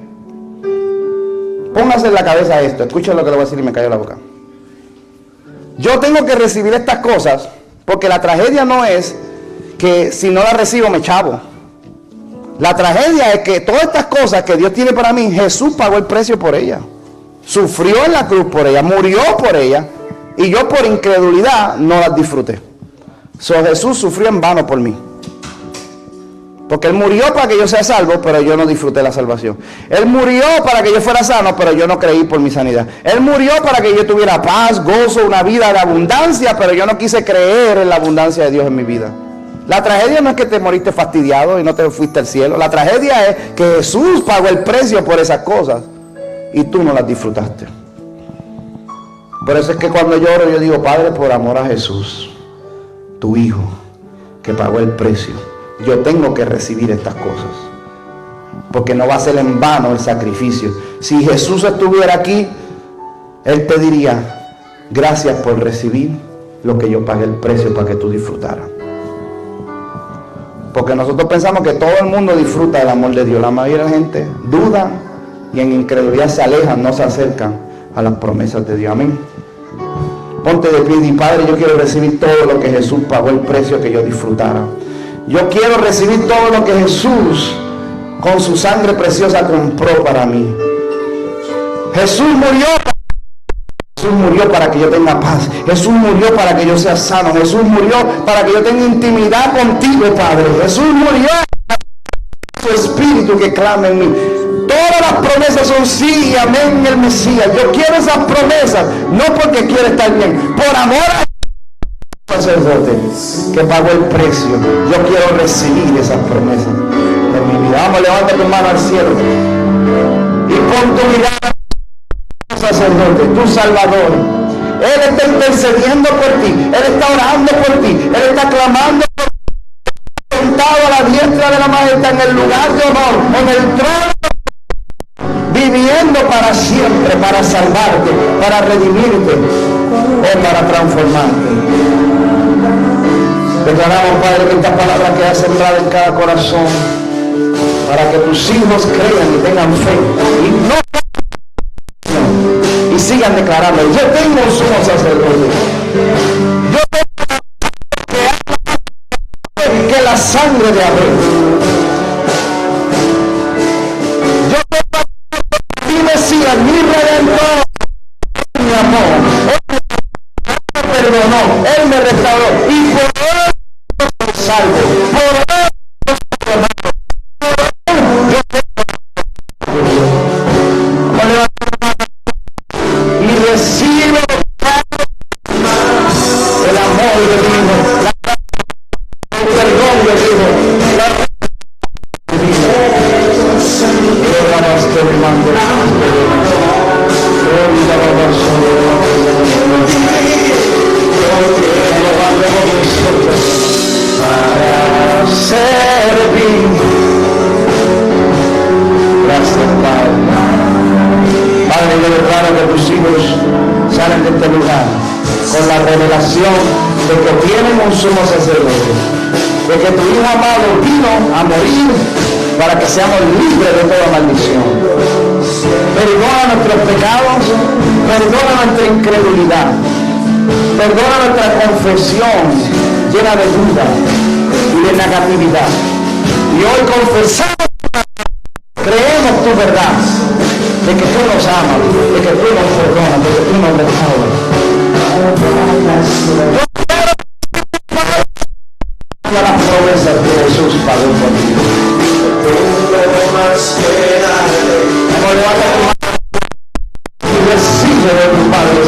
Póngase en la cabeza esto, escuchen lo que le voy a decir y me callo la boca. Yo tengo que recibir estas cosas porque la tragedia no es que si no las recibo me chavo. La tragedia es que todas estas cosas que Dios tiene para mí, Jesús pagó el precio por ellas. Sufrió en la cruz por ella, murió por ella, y yo por incredulidad no las disfruté. Jesús sufrió en vano por mí. Porque Él murió para que yo sea salvo, pero yo no disfruté la salvación. Él murió para que yo fuera sano, pero yo no creí por mi sanidad. Él murió para que yo tuviera paz, gozo, una vida de abundancia, pero yo no quise creer en la abundancia de Dios en mi vida. La tragedia no es que te moriste fastidiado y no te fuiste al cielo. La tragedia es que Jesús pagó el precio por esas cosas y tú no las disfrutaste. Por eso es que cuando lloro yo digo, Padre, por amor a Jesús, tu Hijo, que pagó el precio, yo tengo que recibir estas cosas. Porque no va a ser en vano el sacrificio. Si Jesús estuviera aquí, Él te diría, gracias por recibir lo que yo pagué el precio para que tú disfrutaras. Porque nosotros pensamos que todo el mundo disfruta del amor de Dios. La mayoría de la gente duda y en incredulidad se alejan, no se acercan a las promesas de Dios. Amén. Ponte de pie y di, Padre, yo quiero recibir todo lo que Jesús pagó el precio que yo disfrutara. Yo quiero recibir todo lo que Jesús con su sangre preciosa compró para mí. Jesús murió para que yo tenga paz. Jesús murió para que yo sea sano. Jesús murió para que yo tenga intimidad contigo, Padre. Jesús murió para tu espíritu que clama en mí. Todas las promesas son sí y amén en el Mesías. Yo quiero esas promesas, no porque quiero estar bien, por amor a sacerdote que pagó el precio. Yo quiero recibir esas promesas en mi vida. Vamos, levanta tu mano al cielo y pon tu mirada al sacerdote, tu Salvador. Él está intercediendo por ti, Él está orando por ti, Él está clamando por ti, sentado a la diestra de la majestad en el lugar de honor, en el trono, viviendo para siempre, para salvarte, para redimirte o para transformarte. Declaramos, Padre, que esta palabra queda sembrada en cada corazón para que tus hijos crean y tengan fe y sigan declarando, yo tengo un sumo sacerdote, yo tengo que la sangre de Abel, yo tengo mi Mesías, mi Redentor, mi amor, Él me perdonó, Él me restauró y por Él soy salvo, por Él soy perdonado, por Él yo tengo y recibo el amor de Dios, el perdón de Dios, la para servir. Gracias, Padre. Padre, yo declaro que tus hijos salen de este lugar con la revelación de que tienen un sumo sacerdote, de que tu Hijo amado vino a morir para que seamos libres de toda maldición. Perdona nuestros pecados, perdona nuestra incredulidad, perdona nuestra confesión llena de duda y de negatividad. Y hoy confesamos, creemos tu verdad, de que tú nos amas, de que tú nos perdonas, de que tú nos restauras. Yo quiero las promesas que Jesús pagó por ti. Vamos, levanta tu mano y recibe de tu Padre.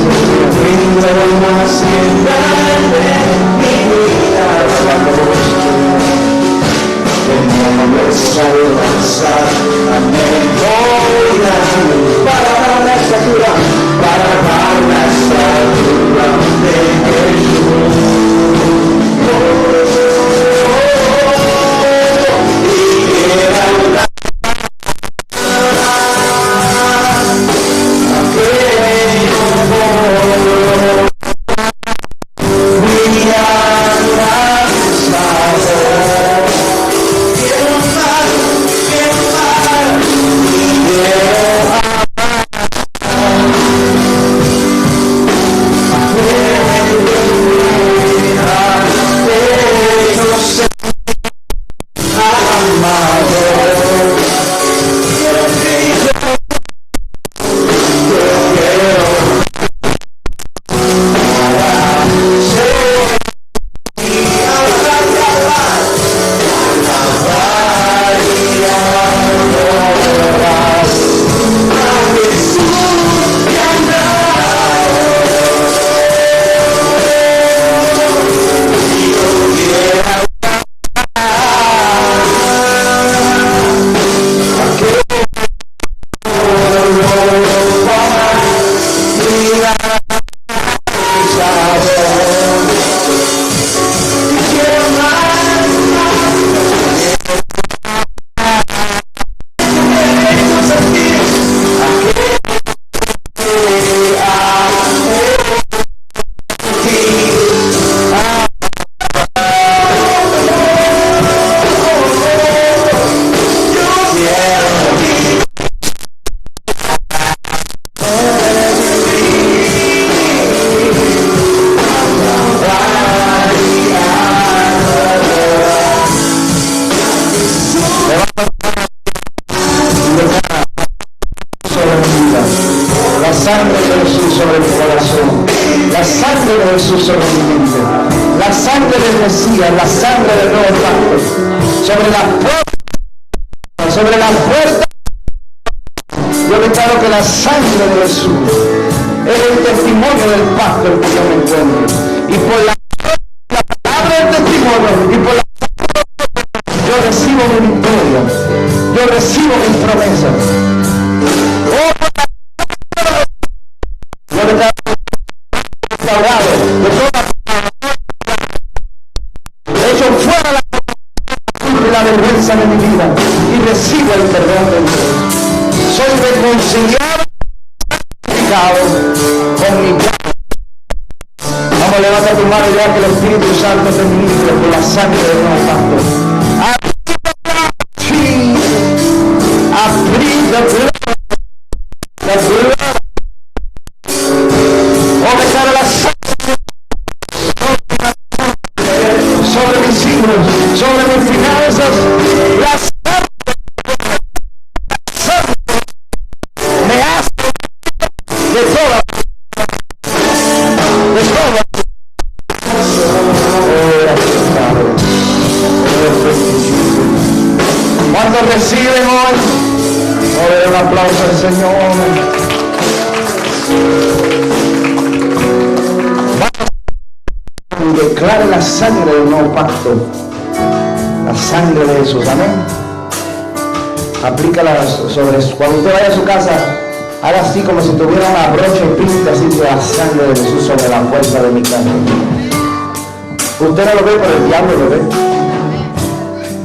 días la sangre del nuevo pacto sobre las puertas, sobre las puertas. Yo declaro que la sangre de Jesús es el testimonio del pacto en que yo me encuentro. Y por la palabra del testimonio y por la yo recibo mi victoria, yo recibo mis promesas. Yo declaro restaurado de toda hecho fuera la vergüenza de mi vida y recibo el perdón de Dios. Soy reconciliado con mi Padre. Vamos, levanta tu mano y vea que el Espíritu Santo te ministra por la sangre del nuevo pacto. Oh, declara la sangre sobre mis hijos, sobre mis finanzas, la sangre me hace de todo. Cuando reciben hoy, un aplauso al Señor. Declare la sangre del nuevo pacto, la sangre de Jesús, amén. Aplícala sobre eso. Cuando usted vaya a su casa, haga así como si tuviera una brocha y pinta así de la sangre de Jesús sobre la puerta de mi casa. Usted no lo ve, pero el diablo lo ve.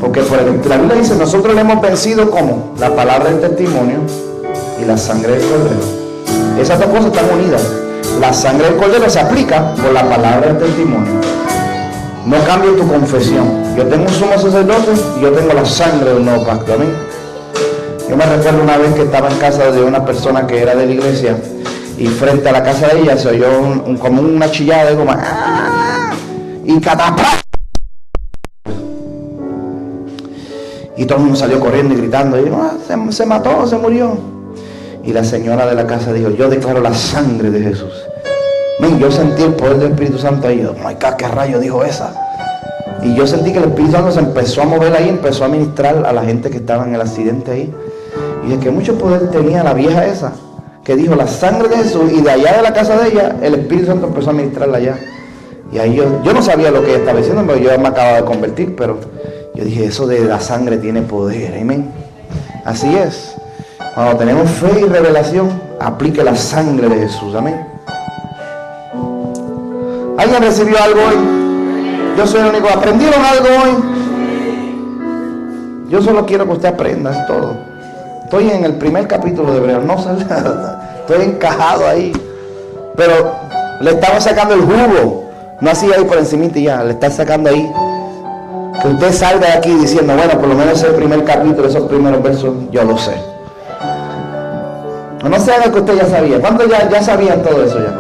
Porque la Biblia dice, nosotros le hemos vencido como la palabra del testimonio y la sangre del cordero. Esas dos cosas están unidas. La sangre del cordero se aplica por la palabra del testimonio. No cambie tu confesión. Yo tengo un sumo sacerdote y yo tengo la sangre del nuevo pacto. Amén. Yo me recuerdo una vez que estaba en casa de una persona que era de la iglesia y frente a la casa de ella se oyó como una chillada de goma. Y catapá. Y todo el mundo salió corriendo y gritando. Y dijo, se mató, se murió. Y la señora de la casa dijo, yo declaro la sangre de Jesús. Yo sentí el poder del Espíritu Santo ahí. Oh my God, ¿qué rayo dijo esa? Y yo sentí que el Espíritu Santo se empezó a mover ahí, empezó a ministrar a la gente que estaba en el accidente ahí. Y de que mucho poder tenía la vieja esa, que dijo la sangre de Jesús. Y de allá de la casa de ella, el Espíritu Santo empezó a ministrarla allá. Y ahí yo no sabía lo que ella estaba diciendo, pero yo me acababa de convertir, pero yo dije, eso de la sangre tiene poder, amén. Así es. Cuando tenemos fe y revelación, aplique la sangre de Jesús, amén. ¿Alguien recibió algo hoy? Yo soy el único. ¿Aprendieron algo hoy? Yo solo quiero que usted aprenda, es todo. Estoy en el primer capítulo de Hebreos, no sale nada. Estoy encajado ahí. Pero le estamos sacando el jugo. No así ahí por encimita y ya, le está sacando ahí. Que usted salga de aquí diciendo, bueno, por lo menos ese primer capítulo, esos primeros versos, yo lo sé. No se haga que usted ya sabía. ¿Cuándo ya sabían todo eso ya?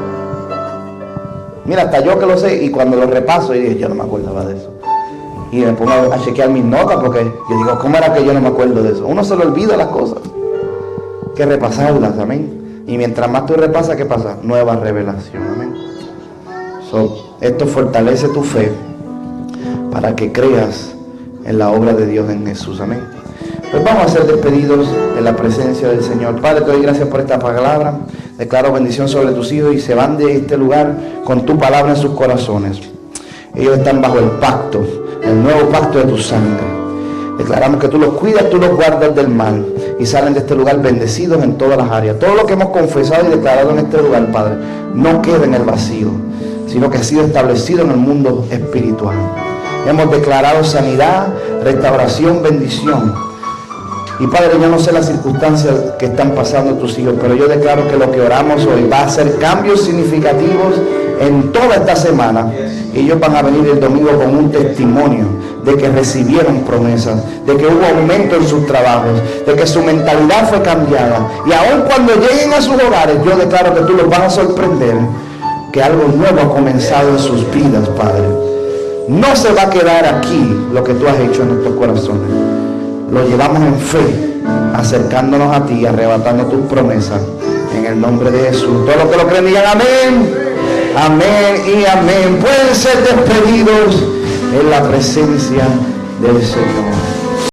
Mira, hasta yo que lo sé, y cuando lo repaso, y dije, yo no me acordaba de eso. Y me pongo a chequear mis notas, porque yo digo, ¿cómo era que yo no me acuerdo de eso? Uno se le olvida las cosas. Hay que repasarlas, amén. Y mientras más tú repasas, ¿qué pasa? Nueva revelación, amén. Esto fortalece tu fe para que creas en la obra de Dios en Jesús, amén. Pues vamos a ser despedidos de la presencia del Señor. Padre, te doy gracias por esta palabra. Declaro bendición sobre tus hijos y se van de este lugar con tu palabra en sus corazones. Ellos están bajo el pacto, el nuevo pacto de tu sangre. Declaramos que tú los cuidas, tú los guardas del mal y salen de este lugar bendecidos en todas las áreas. Todo lo que hemos confesado y declarado en este lugar, Padre, no queda en el vacío, sino que ha sido establecido en el mundo espiritual. Hemos declarado sanidad, restauración, bendición. Y Padre, yo no sé las circunstancias que están pasando tus hijos, pero yo declaro que lo que oramos hoy va a hacer cambios significativos en toda esta semana. Y ellos van a venir el domingo con un testimonio de que recibieron promesas, de que hubo aumento en sus trabajos, de que su mentalidad fue cambiada. Y aun cuando lleguen a sus hogares, yo declaro que tú los vas a sorprender, que algo nuevo ha comenzado en sus vidas, Padre. No se va a quedar aquí lo que tú has hecho en nuestros corazones. Lo llevamos en fe, acercándonos a ti, arrebatando tus promesas, en el nombre de Jesús. Todos los que lo creen digan amén, amén y amén. Pueden ser despedidos en la presencia del Señor.